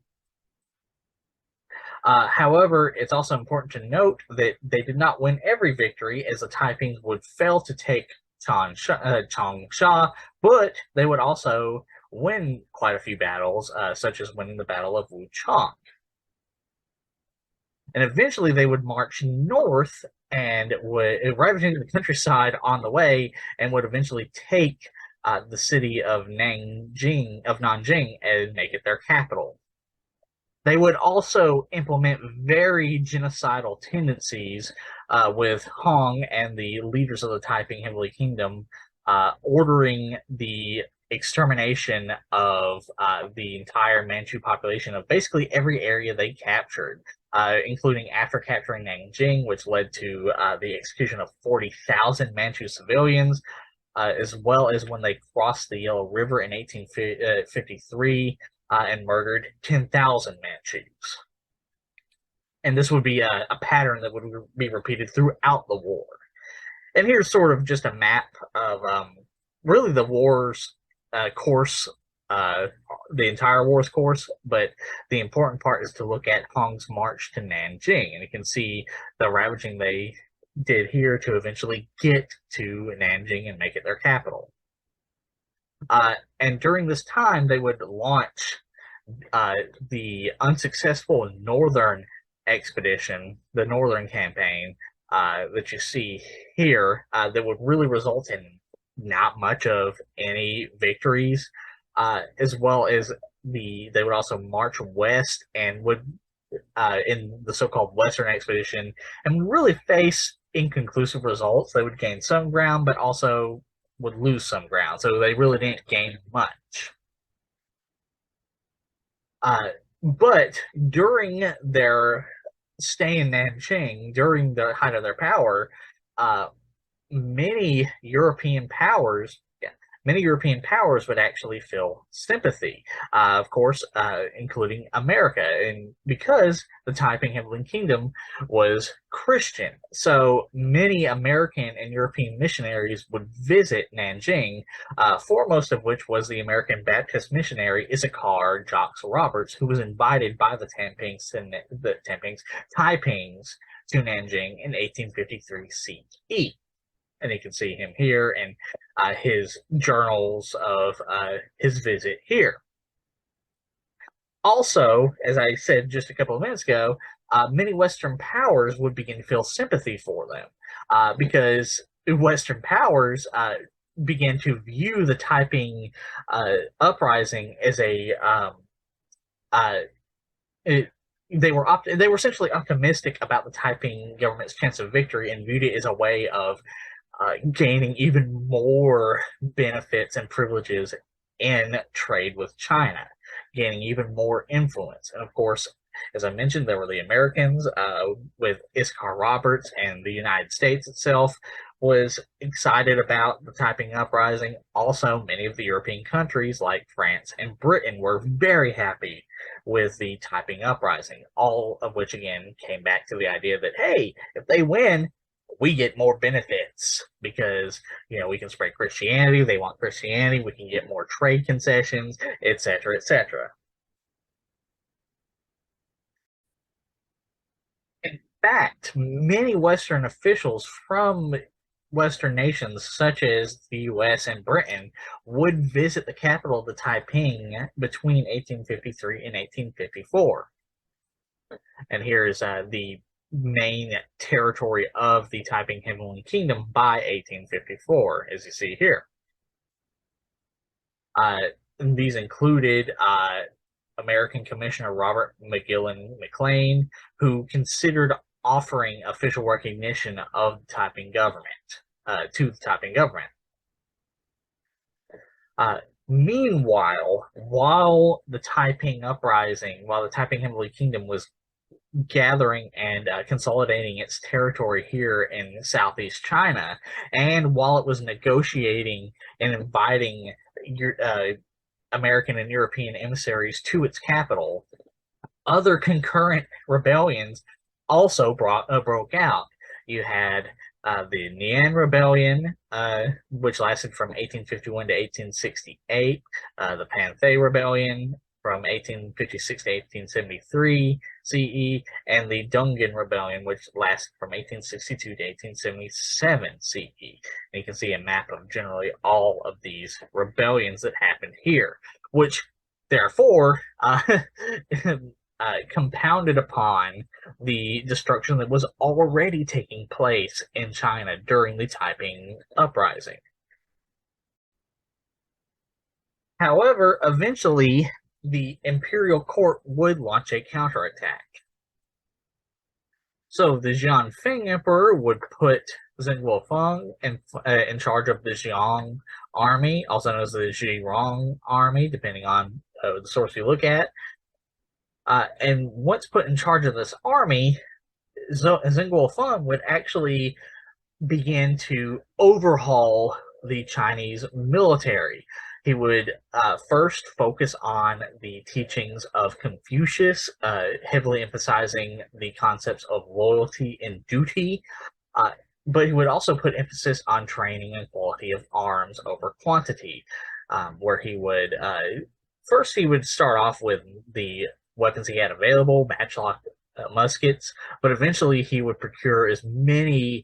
However, it's also important to note that they did not win every victory, as the Taipings would fail to take Changsha, but they would also win quite a few battles, such as winning the Battle of Wuchang. And eventually they would march north and would ravage into the countryside on the way, and would eventually take the city of Nanjing and make it their capital. They would also implement very genocidal tendencies with Hong and the leaders of the Taiping Heavenly Kingdom ordering the extermination of the entire Manchu population of basically every area they captured, including after capturing Nanjing, which led to the execution of 40,000 Manchu civilians, as well as when they crossed the Yellow River in 1853 and murdered 10,000 Manchus. And this would be a pattern that would be repeated throughout the war. And here's sort of just a map of really the war's course, uh, the entire war's course. But the important part is to look at Hong's march to Nanjing, and you can see the ravaging they did here to eventually get to Nanjing and make it their capital. And during this time, they would launch the unsuccessful northern expedition, the northern campaign that you see here, that would really result in not much of any victories, as well as they would also march west and would in the so-called Western expedition and really face inconclusive results. They would gain some ground, but also would lose some ground, so they really didn't gain much. But during their stay in Nanjing, during the height of their power, uh, many European powers, many European powers would actually feel sympathy, of course, including America, and because the Taiping Heavenly Kingdom was Christian, so many American and European missionaries would visit Nanjing, foremost of which was the American Baptist missionary Issachar Jacques Roberts, who was invited by the Taipings to Nanjing in 1853 CE. And you can see him here and his journals of his visit here. Also, as I said just a couple of minutes ago, many Western powers would begin to feel sympathy for them because Western powers began to view the Taiping uprising as they were essentially optimistic about the Taiping government's chance of victory and viewed it as a way of gaining even more benefits and privileges in trade with China, gaining even more influence. And of course, as I mentioned, there were the Americans with Issachar Roberts, and the United States itself was excited about the Taiping Uprising. Also, many of the European countries like France and Britain were very happy with the Taiping Uprising, all of which again came back to the idea that, hey, if they win, we get more benefits because we can spread Christianity. They want Christianity. We can get more trade concessions, etc., etc. In fact, many Western officials from Western nations, such as the U.S. and Britain, would visit the capital of the Taiping between 1853 and 1854. And here is the main territory of the Taiping Heavenly Kingdom by 1854, as you see here. These included American Commissioner Robert McGillen McLean, who considered offering official recognition of the Taiping government to the Taiping government. Meanwhile, while the Taiping Uprising, while the Taiping Heavenly Kingdom was gathering and consolidating its territory here in southeast China, and while it was negotiating and inviting American and European emissaries to its capital, other concurrent rebellions also broke out. You had the Nian Rebellion, which lasted from 1851 to 1868, the Panthay Rebellion from 1856 to 1873 CE, and the Dungan Rebellion, which lasted from 1862 to 1877 CE. And you can see a map of generally all of these rebellions that happened here, which therefore compounded upon the destruction that was already taking place in China during the Taiping Uprising. However, eventually, the imperial court would launch a counterattack. So the Jianfeng emperor would put Zheng Guofeng in charge of the Jiang army, also known as the Zhirong army, depending on the source you look at. And once put in charge of this army, Zheng Guofeng would actually begin to overhaul the Chinese military. He would first focus on the teachings of Confucius, heavily emphasizing the concepts of loyalty and duty. Uh, but he would also put emphasis on training and quality of arms over quantity, where he would first he would start off with the weapons he had available, matchlock muskets, but eventually he would procure as many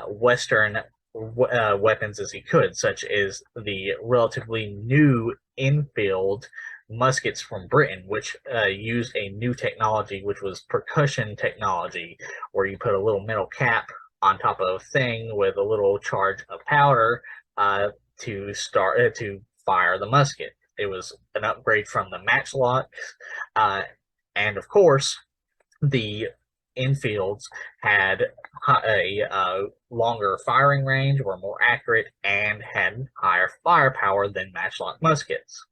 Western weapons as he could, such as the relatively new Enfield muskets from Britain, which used a new technology, which was percussion technology, where you put a little metal cap on top of a thing with a little charge of powder to fire the musket. It was an upgrade from the matchlock, uh, and of course, the infields had a longer firing range, were more accurate, and had higher firepower than matchlock muskets.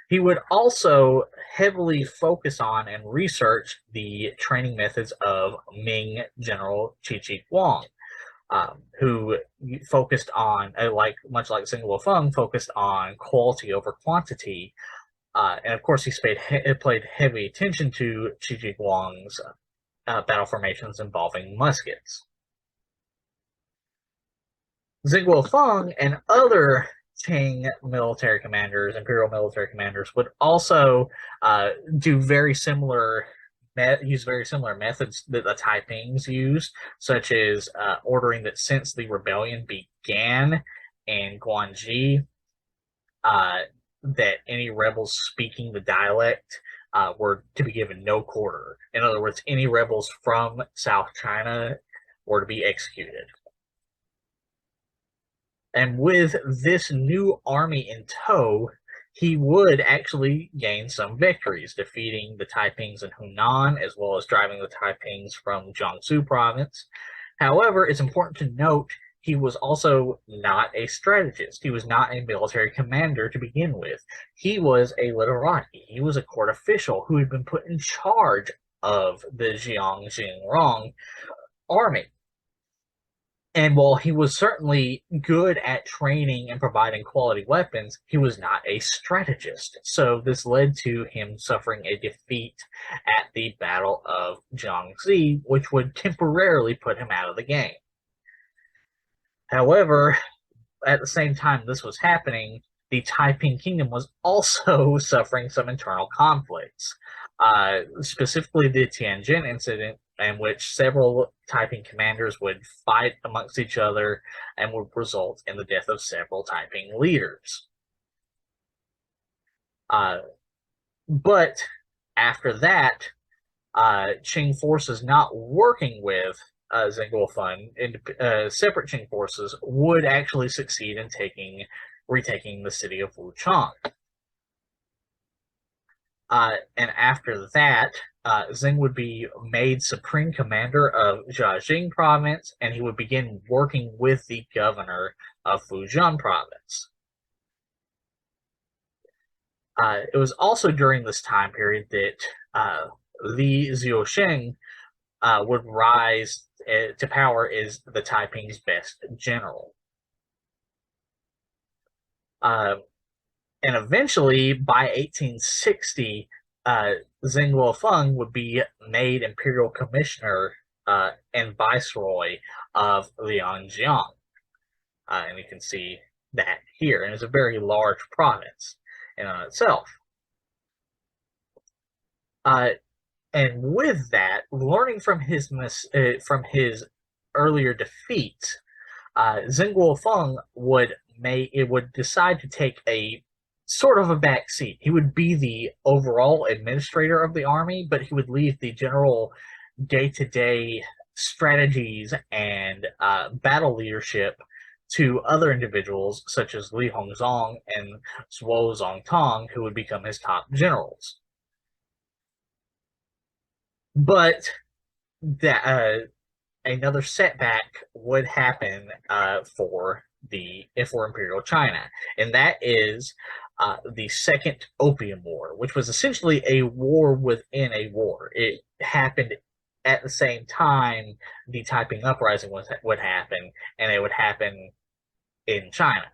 He would also heavily focus on and research the training methods of Ming General Qi Guang, who focused on, much like Zheng Luofeng, focused on quality over quantity. And of course, played heavy attention to Qi Guang's battle formations involving muskets. Zheng Luofeng and other Qing military commanders, imperial military commanders, would also use very similar methods that the Taipings used, such as ordering that since the rebellion began in Guanji, that any rebels speaking the dialect were to be given no quarter. In other words, any rebels from South China were to be executed. And with this new army in tow, he would actually gain some victories, defeating the Taipings in Hunan, as well as driving the Taipings from Jiangsu province. However, it's important to note he was also not a strategist. He was not a military commander to begin with. He was a literati. He was a court official who had been put in charge of the Jiang army. And while he was certainly good at training and providing quality weapons, he was not a strategist. So this led to him suffering a defeat at the Battle of Jiangxi, which would temporarily put him out of the game. However, at the same time this was happening, the Taiping Kingdom was also suffering some internal conflicts, specifically the Tianjin incident, in which several Taiping commanders would fight amongst each other and would result in the death of several Taiping leaders. But after that, Qing forces not working with Zheng Luofeng and separate Qing forces would actually succeed in retaking the city of Wuchang. And after that, Zheng would be made supreme commander of Jiaxing province, and he would begin working with the governor of Fujian province. It was also during this time period that Li Ziosheng would rise to power as the Taiping's best general. And eventually, by 1860, Zheng Luofeng would be made imperial commissioner and viceroy of Lianjiang. And you can see that here. And it's a very large province in and of itself. And with that, learning from his earlier defeats, Zheng Luofeng would decide to take a sort of a back seat. He would be the overall administrator of the army, but he would leave the general day-to-day strategies and battle leadership to other individuals such as Li Hongzong and Zhuo Zongtong, who would become his top generals. But that another setback would happen for Imperial China, and that is the Second Opium War, which was essentially a war within a war. It happened at the same time the Taiping Uprising would happen, and it would happen in China.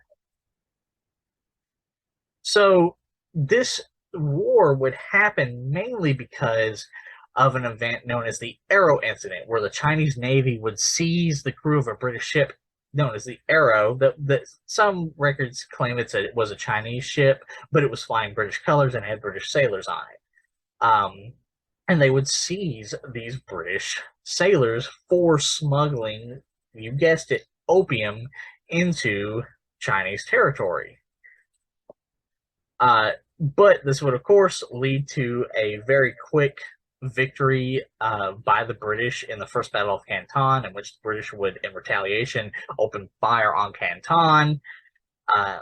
So this war would happen mainly because of an event known as the Arrow Incident, where the Chinese Navy would seize the crew of a British ship known as the Arrow. Some records claim it was a Chinese ship, but it was flying British colors and had British sailors on it. And they would seize these British sailors for smuggling, you guessed it, opium into Chinese territory. But this would, of course, lead to a very quick victory by the British in the First Battle of Canton, in which the British would, in retaliation, open fire on Canton uh,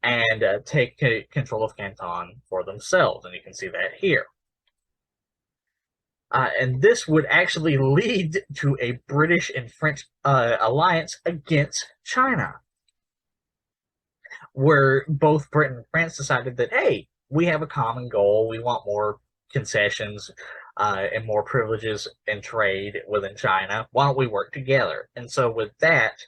and take control of Canton for themselves. And you can see that here. And this would actually lead to a British and French alliance against China, where both Britain and France decided that, hey, we have a common goal. We want more concessions and more privileges in trade within China. Why don't we work together? And so, with that,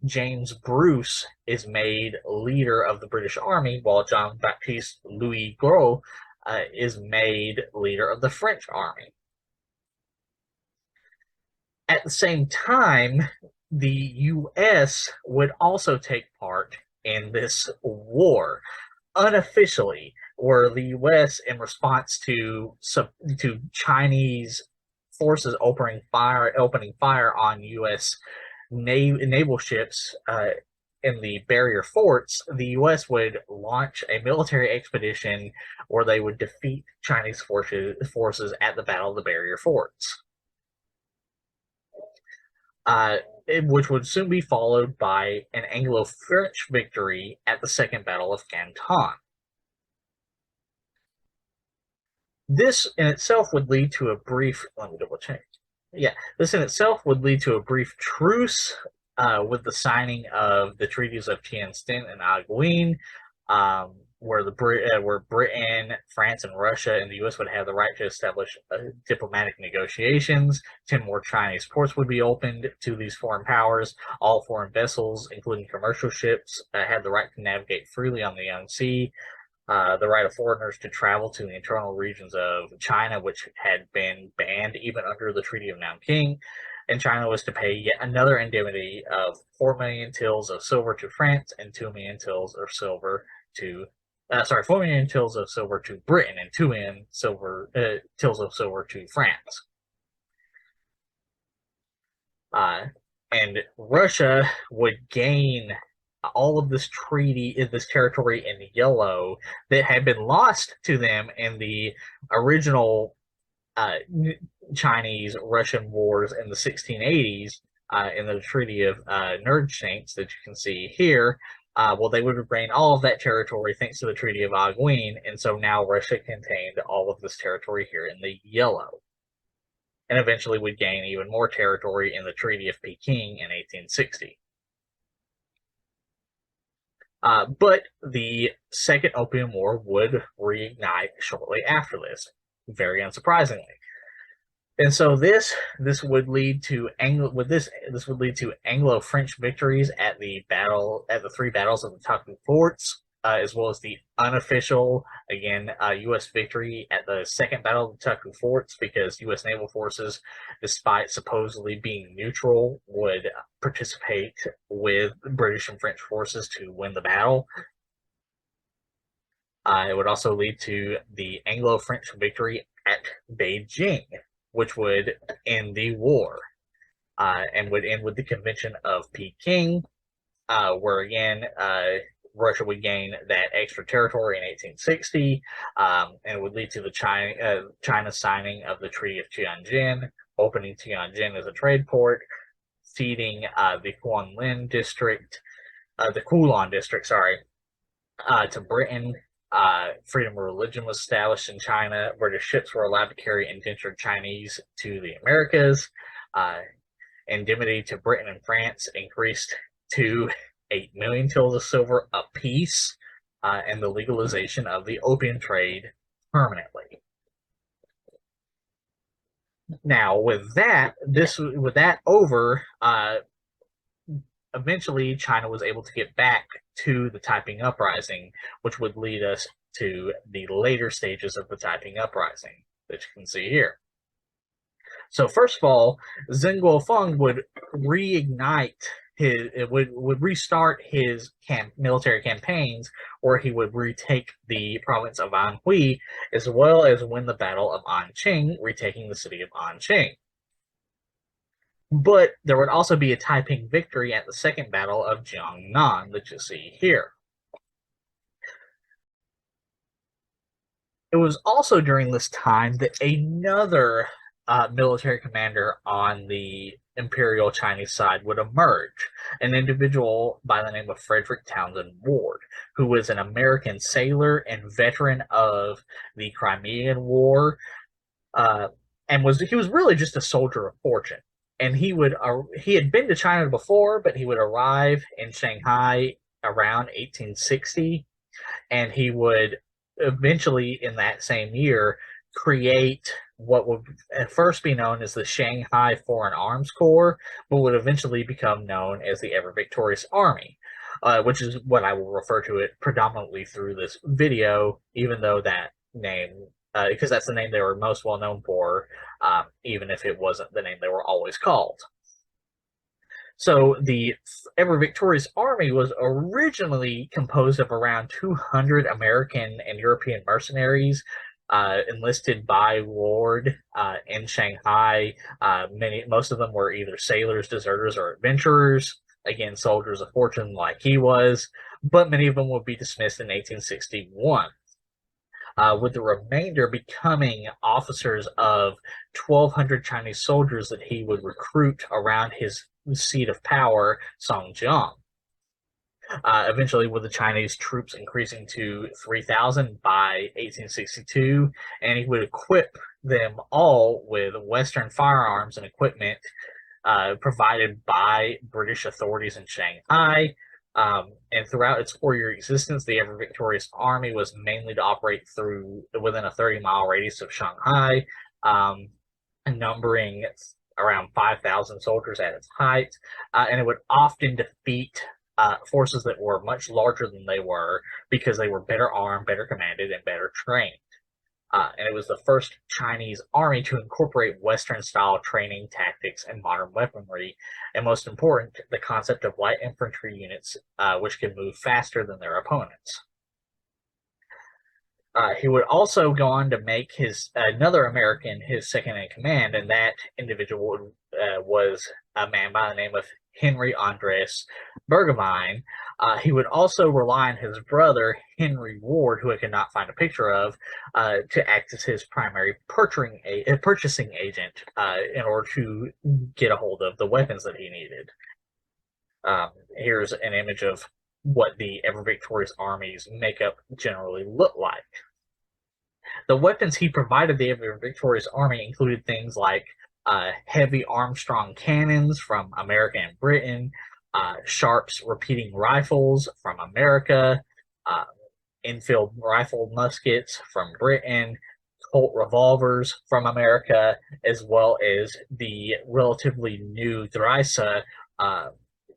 James Bruce is made leader of the British Army, while Jean Baptiste Louis Gros is made leader of the French Army. At the same time, the U.S. would also take part in this war unofficially, where the U.S., in response to Chinese forces opening fire on U.S. naval ships in the barrier forts, the U.S. would launch a military expedition where they would defeat Chinese forces at the Battle of the Barrier Forts. Which would soon be followed by an Anglo-French victory at the Second Battle of Canton. This in itself would lead to a brief, let me double check. Yeah, this in itself would lead to a brief truce with the signing of the treaties of Tientsin and Aguilar, where Britain, France, and Russia and the U.S. would have the right to establish diplomatic negotiations. 10 more Chinese ports would be opened to these foreign powers. All foreign vessels, including commercial ships, had the right to navigate freely on the Yang Sea. The right of foreigners to travel to the internal regions of China, which had been banned even under the Treaty of Nanking. And China was to pay yet another indemnity of 4 million tills of silver to France and 2 million tills of silver to 4 million tills of silver to Britain and 2 million tills of silver to France. And Russia would gain all of this territory in yellow that had been lost to them in the original Chinese-Russian wars in the 1680s in the Treaty of Nerdshanks that you can see here. Well, they would regain all of that territory thanks to the Treaty of Aguilar, and so now Russia contained all of this territory here in the yellow, and eventually would gain even more territory in the Treaty of Peking in 1860. But the Second Opium War would reignite shortly after this, very unsurprisingly. And so this would lead to Anglo-French victories at the three battles of the Taokui forts, as well as the unofficial U.S. victory at the Second Battle of the Taokui forts, because U.S. naval forces, despite supposedly being neutral, would participate with British and French forces to win the battle. It would also lead to the Anglo-French victory at Beijing, which would end the war, and would end with the Convention of Peking, where again Russia would gain that extra territory in 1860, and it would lead to the China signing of the Treaty of Tianjin, opening Tianjin as a trade port, ceding the Kowloon district, to Britain. Freedom of religion was established in China. British ships were allowed to carry indentured Chinese to the Americas. Indemnity to Britain and France increased to 8 million tills of silver apiece, and the legalization of the opium trade permanently. Now, with that over, eventually China was able to get back to the Taiping Uprising, which would lead us to the later stages of the Taiping Uprising that you can see here. So first of all, Zheng Guofeng would reignite would restart his military campaigns, where he would retake the province of Anhui, as well as win the Battle of Anqing, retaking the city of Anqing. But there would also be a Taiping victory at the second battle of Jiangnan that you see here. It was also during this time that another military commander on the Imperial Chinese side would emerge, an individual by the name of Frederick Townsend Ward, who was an American sailor and veteran of the Crimean War, and he was really just a soldier of fortune. And he had been to China before, but he would arrive in Shanghai around 1860, and he would eventually, in that same year, create what would at first be known as the Shanghai Foreign Arms Corps, but would eventually become known as the Ever Victorious Army, which is what I will refer to it predominantly through this video, even though that name, because that's the name they were most well known for, even if it wasn't the name they were always called. So the Ever Victorious Army was originally composed of around 200 American and European mercenaries enlisted by Ward in Shanghai. Most of them were either sailors, deserters, or adventurers. Again, soldiers of fortune like he was, but many of them would be dismissed in 1861. With the remainder becoming officers of 1,200 Chinese soldiers that he would recruit around his seat of power, Songjiang. Eventually, with the Chinese troops increasing to 3,000 by 1862, and he would equip them all with Western firearms and equipment provided by British authorities in Shanghai. And throughout its 4-year existence, the Ever Victorious Army was mainly to operate within a 30-mile radius of Shanghai, numbering around 5,000 soldiers at its height, and it would often defeat forces that were much larger than they were because they were better armed, better commanded, and better trained. And it was the first Chinese army to incorporate Western-style training, tactics, and modern weaponry, and most important, the concept of light infantry units, which could move faster than their opponents. He would also go on to make another American his second-in-command, and that individual was a man by the name of Henry Andres Burgoyne. He would also rely on his brother, Henry Ward, who I could not find a picture of, to act as his primary purchasing agent in order to get a hold of the weapons that he needed. Here's an image of what the Ever Victorious Army's makeup generally looked like. The weapons he provided the Ever Victorious Army included things like heavy Armstrong cannons from America and Britain, Sharps repeating rifles from America, Enfield rifle muskets from Britain, Colt revolvers from America, as well as the relatively new Dreise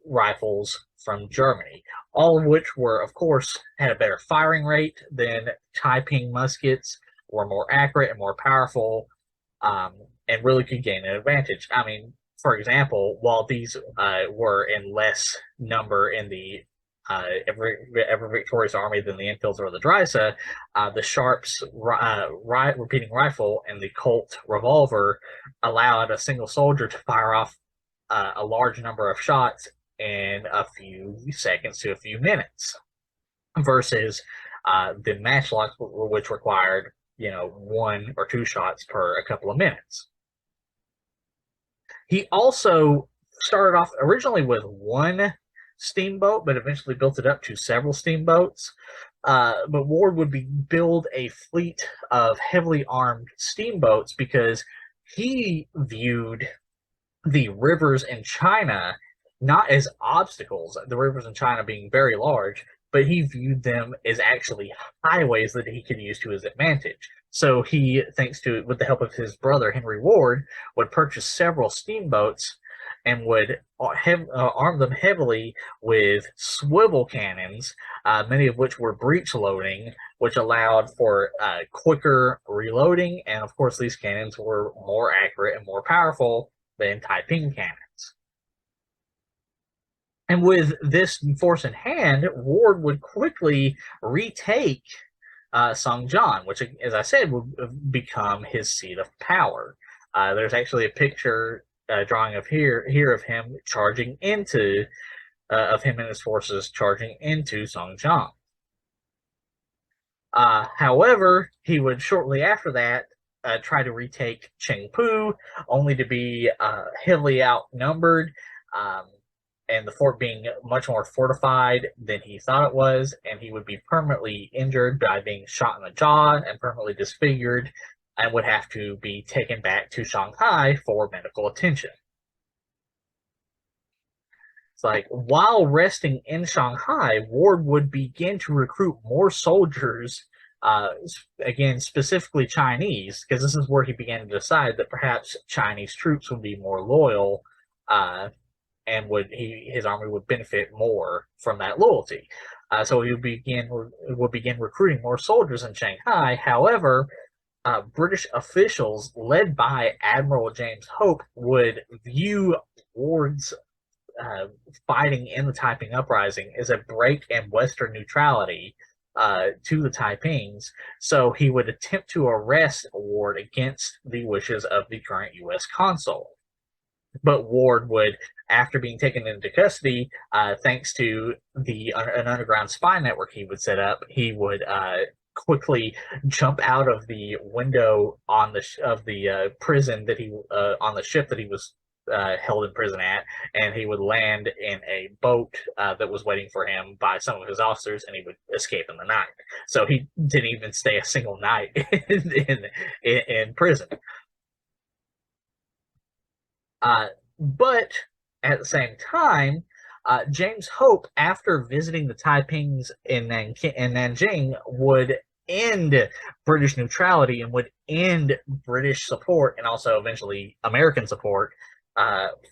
rifles from Germany, all of which were, of course, had a better firing rate than Taiping muskets, were more accurate and more powerful, and really could gain an advantage. I mean, for example, while these were in less number in the Ever Victorious Army than the Enfields or the Dreise, the Sharps repeating rifle and the Colt revolver allowed a single soldier to fire off a large number of shots in a few seconds to a few minutes, versus the matchlocks, which required 1 or 2 shots per a couple of minutes. He also started off originally with 1 steamboat, but eventually built it up to several steamboats. But Ward would build a fleet of heavily armed steamboats because he viewed the rivers in China not as obstacles, the rivers in China being very large, but he viewed them as actually highways that he could use to his advantage. So he, with the help of his brother, Henry Ward, would purchase several steamboats and would arm them heavily with swivel cannons, many of which were breech loading, which allowed for quicker reloading. And of course, these cannons were more accurate and more powerful than Taiping cannons. And with this force in hand, Ward would quickly retake Songjiang, which, as I said, would become his seat of power. There's actually a picture drawing of here of him charging into of him and his forces charging into Songjiang. However, he would shortly after that try to retake Chengpu, only to be heavily outnumbered. And the fort being much more fortified than he thought it was, and he would be permanently injured by being shot in the jaw and permanently disfigured, and would have to be taken back to Shanghai for medical attention. It's like, while resting in Shanghai, Ward would begin to recruit more soldiers, again, specifically Chinese, because this is where he began to decide that perhaps Chinese troops would be more loyal, and his army would benefit more from that loyalty. So he would begin recruiting more soldiers in Shanghai. However, British officials, led by Admiral James Hope, would view Ward's fighting in the Taiping Uprising as a break in Western neutrality to the Taipings. So he would attempt to arrest Ward against the wishes of the current U.S. consul. But Ward would, after being taken into custody, thanks to an underground spy network he would set up, he would quickly jump out of the window on the prison that he on the ship that he was held in prison at, and he would land in a boat that was waiting for him by some of his officers, and he would escape in the night. So he didn't even stay a single night in prison. But at the same time, James Hope, after visiting the Taipings in Nanjing, would end British neutrality and would end British support and also eventually American support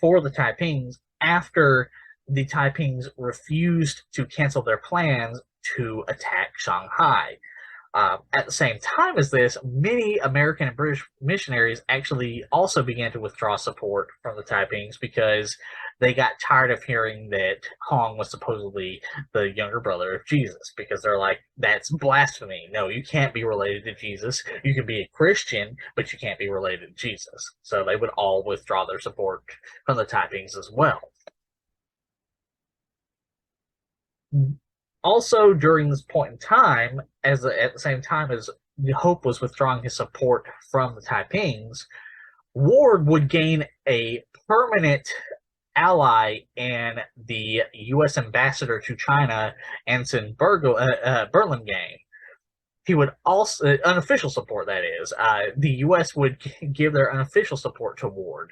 for the Taipings after the Taipings refused to cancel their plans to attack Shanghai. At the same time as this, many American and British missionaries actually also began to withdraw support from the Taipings because they got tired of hearing that Hong was supposedly the younger brother of Jesus, because they're like, that's blasphemy. No, you can't be related to Jesus. You can be a Christian, but you can't be related to Jesus. So they would all withdraw their support from the Taipings as well. Also, during this point in time, at the same time as Hope was withdrawing his support from the Taipings, Ward would gain a permanent ally in the U.S. ambassador to China, Anson Burlingame. He would also, unofficial support, that is, the U.S. would give their unofficial support to Ward.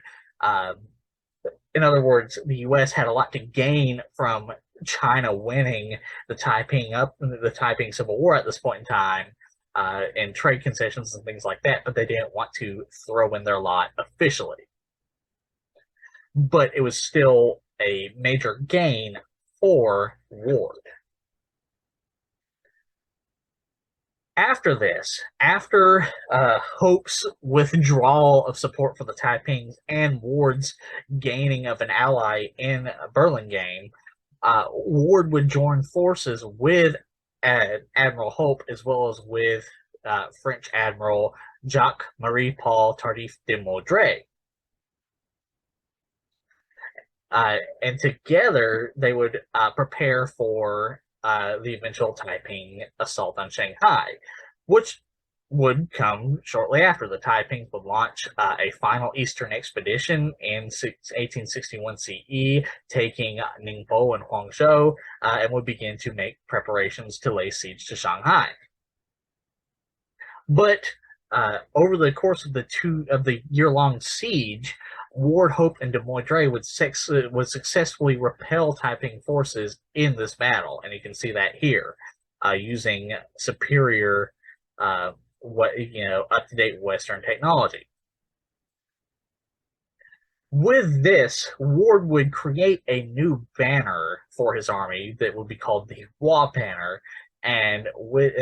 In other words, the U.S. had a lot to gain from China winning the Taiping Civil War at this point in time, and trade concessions and things like that, but they didn't want to throw in their lot officially. But it was still a major gain for Ward. After this, after Hope's withdrawal of support for the Taipings and Ward's gaining of an ally in Burlingame, Ward would join forces with Admiral Hope, as well as with French Admiral Jacques-Marie Paul Tardif de Vaudreuil. And together they would prepare for the eventual Taiping assault on Shanghai, which would come shortly after. The Taipings would launch a final eastern expedition in 1861 CE, taking Ningbo and Huangzhou, and would begin to make preparations to lay siege to Shanghai. But over the course of the year-long siege, Ward, Hope, and de Vaudreuil would successfully repel Taiping forces in this battle, and you can see that here, using superior, up-to-date Western technology. With this, Ward would create a new banner for his army that would be called the Hua Banner, and with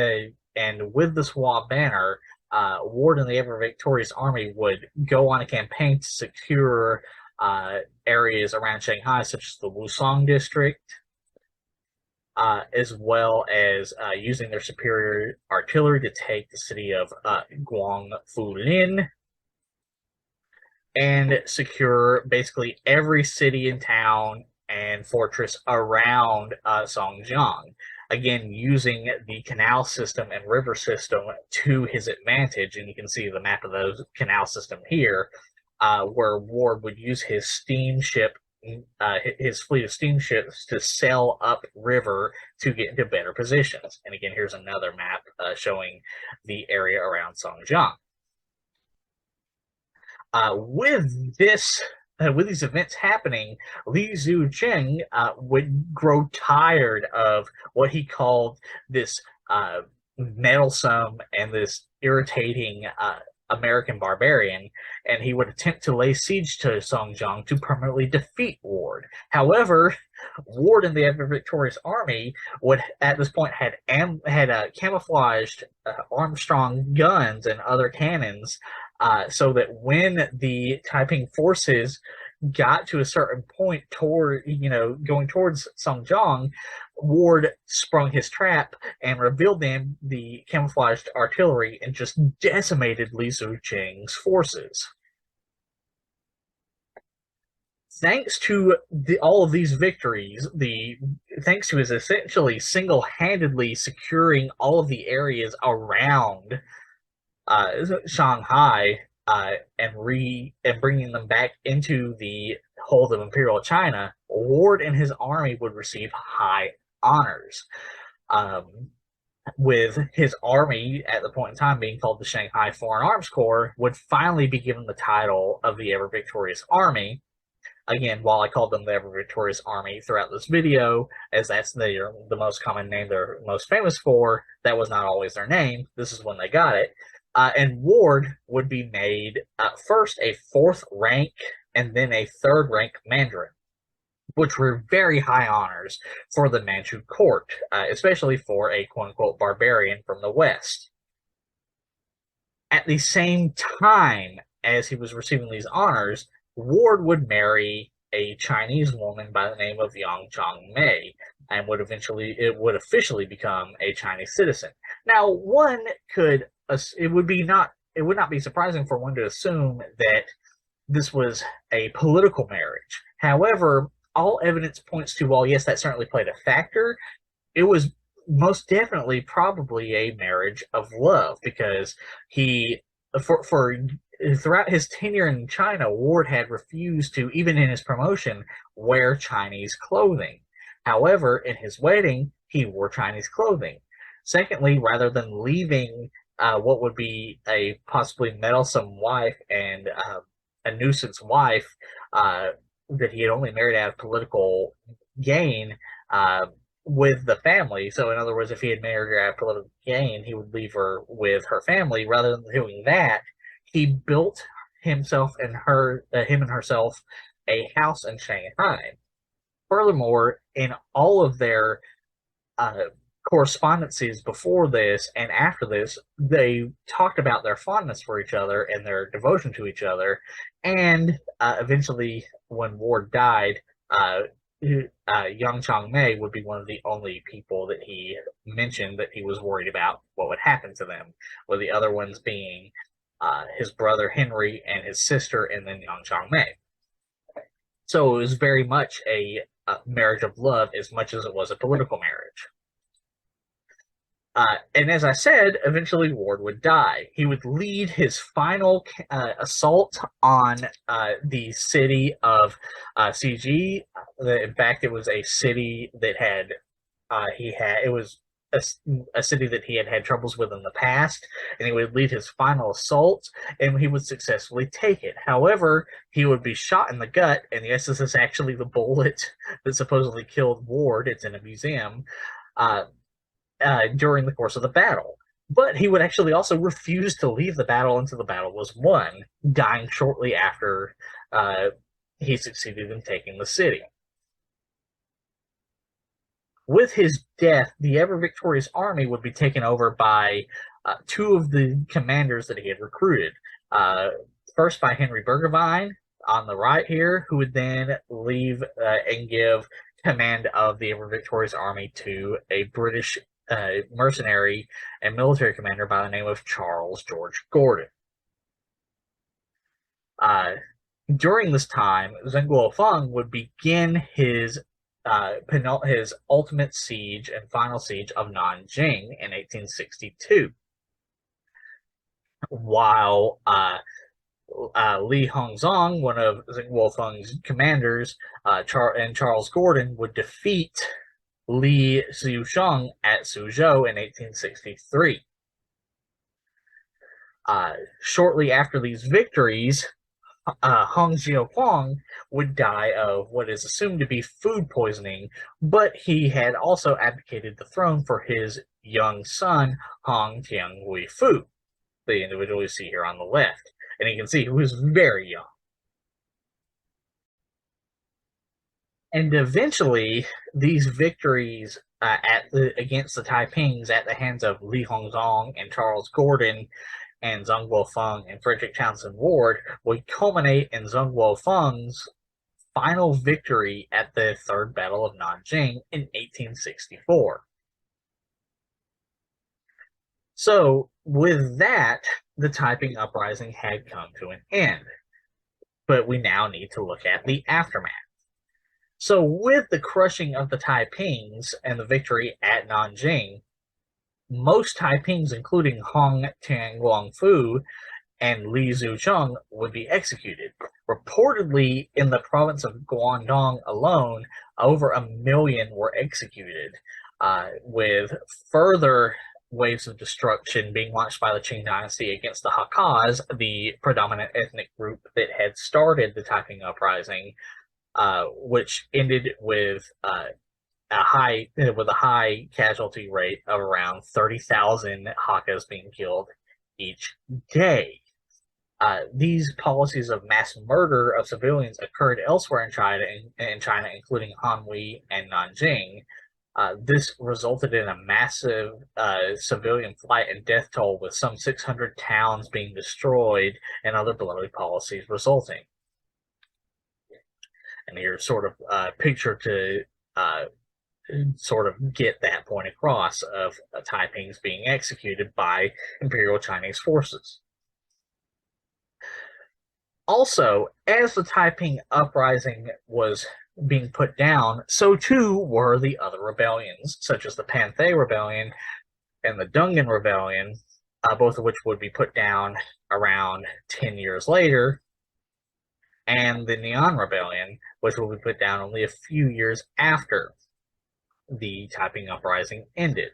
this Hua Banner, Ward and the ever victorious army would go on a campaign to secure areas around Shanghai, such as the Wusong district, as well as using their superior artillery to take the city of Guangfulin and secure basically every city and town and fortress around Songjiang. Again, using the canal system and river system to his advantage. And you can see the map of those canal system here, where Ward would use his fleet of steamships to sail up river to get into better positions. And again, here's another map showing the area around Songjiang. With these events happening, Li Zucheng would grow tired of what he called this meddlesome and this irritating American barbarian, and he would attempt to lay siege to Songjiang to permanently defeat Ward. However, Ward and the ever victorious army would, at this point, had camouflaged Armstrong guns and other cannons, so that when the Taiping forces got to a certain point going towards Songjiang, Ward sprung his trap and revealed the camouflaged artillery and just decimated Li Zucheng's forces. Thanks to all of these victories, thanks to his essentially single-handedly securing all of the areas around Shanghai, and bringing them back into the hold of Imperial China, Ward and his army would receive high honors. With his army at the point in time being called the Shanghai Foreign Arms Corps, would finally be given the title of the Ever Victorious Army. Again, while I called them the Ever Victorious Army throughout this video, as that's the most common name they're most famous for, that was not always their name. This is when they got it. And Ward would be made first a fourth rank and then a third rank mandarin, which were very high honors for the Manchu court, especially for a quote-unquote barbarian from the West. At the same time as he was receiving these honors, Ward would marry a Chinese woman by the name of Yang Changmei, and would officially become a Chinese citizen. Now, it would not be surprising for one to assume that this was a political marriage. However, all evidence points to, while yes, that certainly played a factor, it was most definitely probably a marriage of love, because throughout his tenure in China, Ward had refused to, even in his promotion, wear Chinese clothing. However, in his wedding, he wore Chinese clothing. Secondly, rather than leaving what would be a possibly meddlesome wife and a nuisance wife that he had only married out of political gain with the family. So, in other words, if he had married her out of political gain, he would leave her with her family. Rather than doing that, he built him and herself a house in Shanghai. Furthermore, in all of their correspondences before this and after this, they talked about their fondness for each other and their devotion to each other. And eventually, when Ward died, Yang Changmei would be one of the only people that he mentioned that he was worried about what would happen to them, with the other ones being his brother Henry and his sister, and then Yang Changmei. So it was very much a marriage of love as much as it was a political marriage. And as I said, eventually Ward would die. He would lead his final assault on the city of CG. In fact, it was a city that it was a city that he had troubles with in the past, and he would lead his final assault, and he would successfully take it. However, he would be shot in the gut, and yes, this is actually the bullet that supposedly killed Ward. It's in a museum. During the course of the battle. But he would actually also refuse to leave the battle until the battle was won, dying shortly after he succeeded in taking the city. With his death, the ever-victorious army would be taken over by two of the commanders that he had recruited. First by Henry Burgevine on the right here, who would then leave and give command of the ever-victorious army to a British mercenary and military commander by the name of Charles George Gordon. During this time, Zheng Guofeng would begin his ultimate siege and final siege of Nanjing in 1862. While Li Hongzong, one of Zheng Guofeng's commanders, and Charles Gordon would defeat Li Xusheng at Suzhou in 1863. Shortly after these victories, Hong Xiuquang would die of what is assumed to be food poisoning, but he had also abdicated the throne for his young son, Hong Tianhui Fu, the individual you see here on the left. And you can see he was very young. And eventually, these victories against the Taipings at the hands of Li Hongzong and Charles Gordon and Zheng Guofeng and Frederick Townsend Ward would culminate in Zheng Guofeng's final victory at the Third Battle of Nanjing in 1864. So, with that, the Taiping Uprising had come to an end. But we now need to look at the aftermath. So, with the crushing of the Taipings and the victory at Nanjing, most Taipings, including Hong Tianguangfu and Li Xucheng, would be executed. Reportedly, in the province of Guangdong alone, over 1 million were executed, with further waves of destruction being launched by the Qing dynasty against the Hakkas, the predominant ethnic group that had started the Taiping Uprising, which ended with a high casualty rate of around 30,000 Hakkas being killed each day. These policies of mass murder of civilians occurred elsewhere in China, including Hanhui and Nanjing. This resulted in a massive civilian flight and death toll, with some 600 towns being destroyed and other bloody policies resulting. And here's sort of a picture to sort of get that point across of Taipings being executed by Imperial Chinese forces. Also, as the Taiping Uprising was being put down, so too were the other rebellions, such as the Panthay Rebellion and the Dungan Rebellion, both of which would be put down around 10 years later, and the Neon Rebellion, which will be put down only a few years after the Taiping Uprising ended.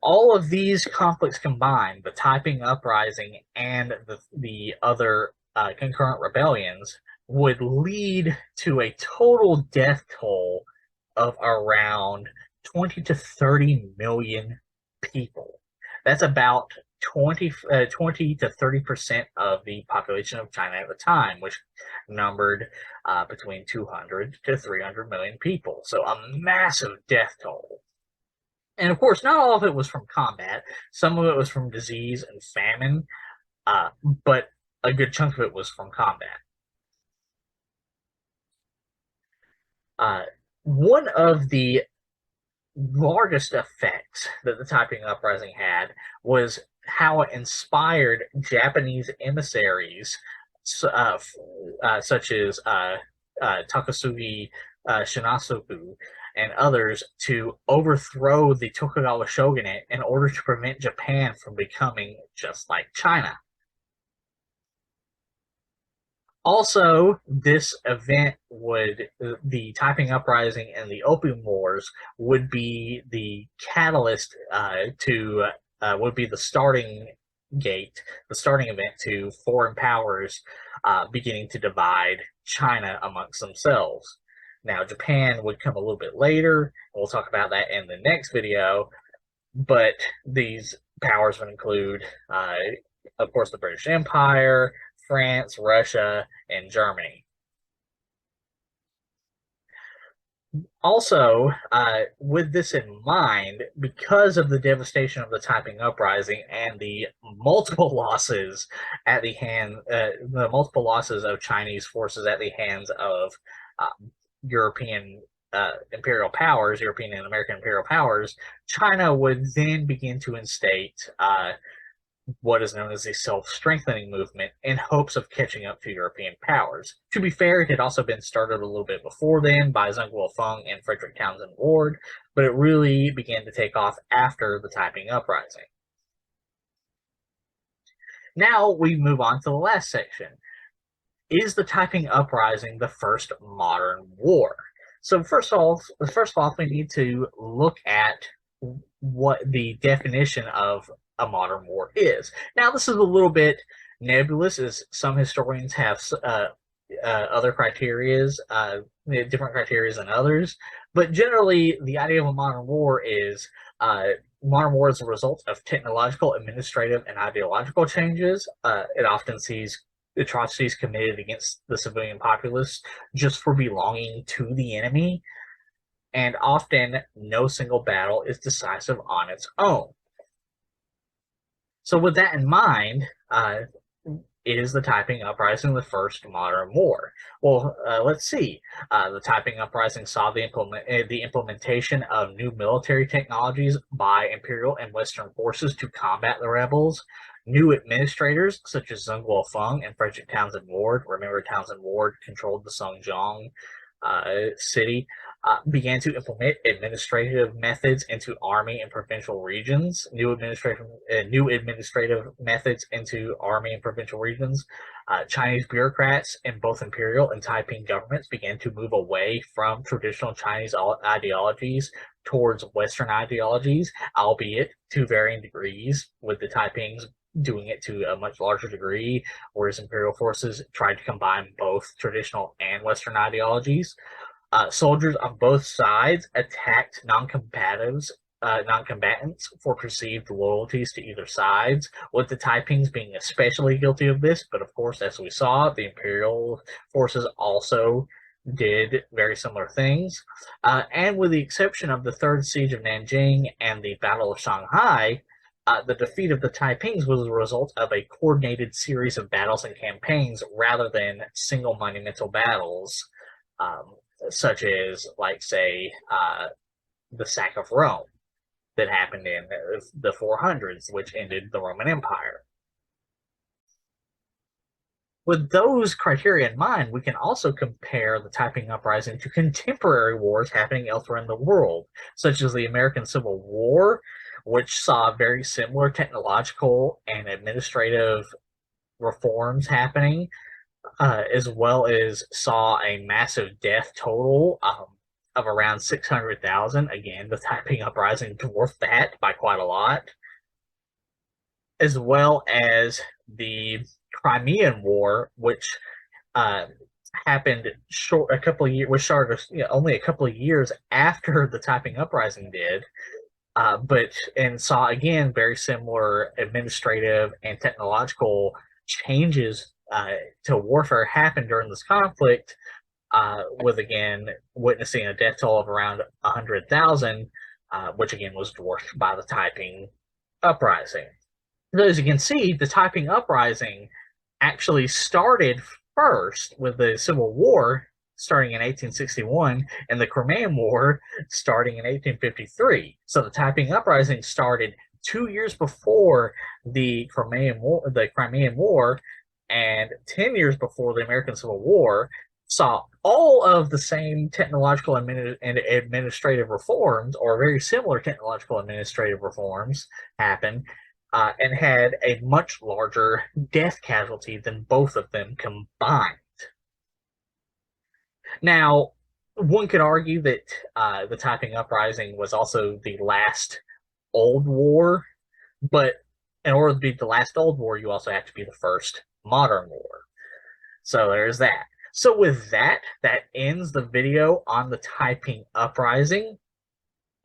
All of these conflicts combined, the Taiping Uprising and the other concurrent rebellions, would lead to a total death toll of around 20 to 30 million people. That's about 20 to 30% of the population of China at the time, which numbered between 200 to 300 million people. So a massive death toll. And of course, not all of it was from combat. Some of it was from disease and famine, but a good chunk of it was from combat. One of the largest effects that the Taiping Uprising had was how it inspired Japanese emissaries, such as Takasugi Shinasaku and others, to overthrow the Tokugawa shogunate in order to prevent Japan from becoming just like China. Also, this event the Taiping Uprising and the Opium Wars would be the catalyst would be the starting gate, the starting event to foreign powers beginning to divide China amongst themselves. Now, Japan would come a little bit later. We'll talk about that in the next video, but these powers would include, of course, the British Empire, France, Russia, and Germany. Also, with this in mind, because of the devastation of the Taiping Uprising and the multiple losses of Chinese forces at the hands of European imperial powers, European and American imperial powers, China would then begin to instate what is known as the self-strengthening movement in hopes of catching up to European powers. To be fair, it had also been started a little bit before then by Zheng Guofeng and Frederick Townsend Ward, but it really began to take off after the Taiping Uprising. Now we move on to the last section. Is the Taiping Uprising the first modern war? So first off, we need to look at what the definition of a modern war is. Now, this is a little bit nebulous, as some historians have other criterias, different criteria than others. But generally, the idea of a modern war is a result of technological, administrative, and ideological changes. It often sees atrocities committed against the civilian populace just for belonging to the enemy, and often no single battle is decisive on its own. So with that in mind, is the Taiping Uprising the first modern war? Well, let's see. The Taiping Uprising saw the implementation of new military technologies by imperial and Western forces to combat the rebels. New administrators, such as Zheng Guofeng and Frederick Townsend Ward, remember Townsend Ward controlled the Songjiang city, began to implement administrative methods into army and provincial regions. New administrative methods into army and provincial regions. Chinese bureaucrats in both imperial and Taiping governments began to move away from traditional Chinese ideologies towards Western ideologies, albeit to varying degrees, with the Taipings doing it to a much larger degree, whereas imperial forces tried to combine both traditional and Western ideologies. Soldiers on both sides attacked non-combatants for perceived loyalties to either sides, with the Taipings being especially guilty of this. But of course, as we saw, the imperial forces also did very similar things. And with the exception of the Third Siege of Nanjing and the Battle of Shanghai, the defeat of the Taipings was a result of a coordinated series of battles and campaigns rather than single monumental battles, such as, like, say, the sack of Rome that happened in the 400s, which ended the Roman Empire. With those criteria in mind, we can also compare the Taiping Uprising to contemporary wars happening elsewhere in the world, such as the American Civil War, which saw very similar technological and administrative reforms happening, as well as saw a massive death total of around 600,000. Again, the Taiping Uprising dwarfed that by quite a lot, as well as the Crimean War, which happened which started only a couple of years after the Taiping Uprising did, and saw again very similar administrative and technological changes to warfare happen during this conflict, with again witnessing a death toll of around 100,000, which again was dwarfed by the Taiping Uprising. So as you can see, the Taiping Uprising actually started first with the Civil War starting in 1861 and the Crimean War starting in 1853. So the Taiping Uprising started 2 years before the Crimean War, and 10 years before the American Civil War, saw all of the same technological and administrative reforms, or very similar technological administrative reforms, happen, and had a much larger death casualty than both of them combined. Now, one could argue that the Taiping Uprising was also the last old war, but in order to be the last old war, you also have to be the first modern war. So there's that. So with that, that ends the video on the Taiping Uprising.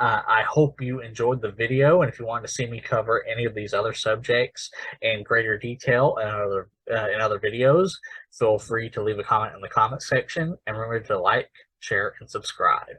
I hope you enjoyed the video, and if you want to see me cover any of these other subjects in greater detail in other videos, feel free to leave a comment in the comment section, and remember to like, share, and subscribe.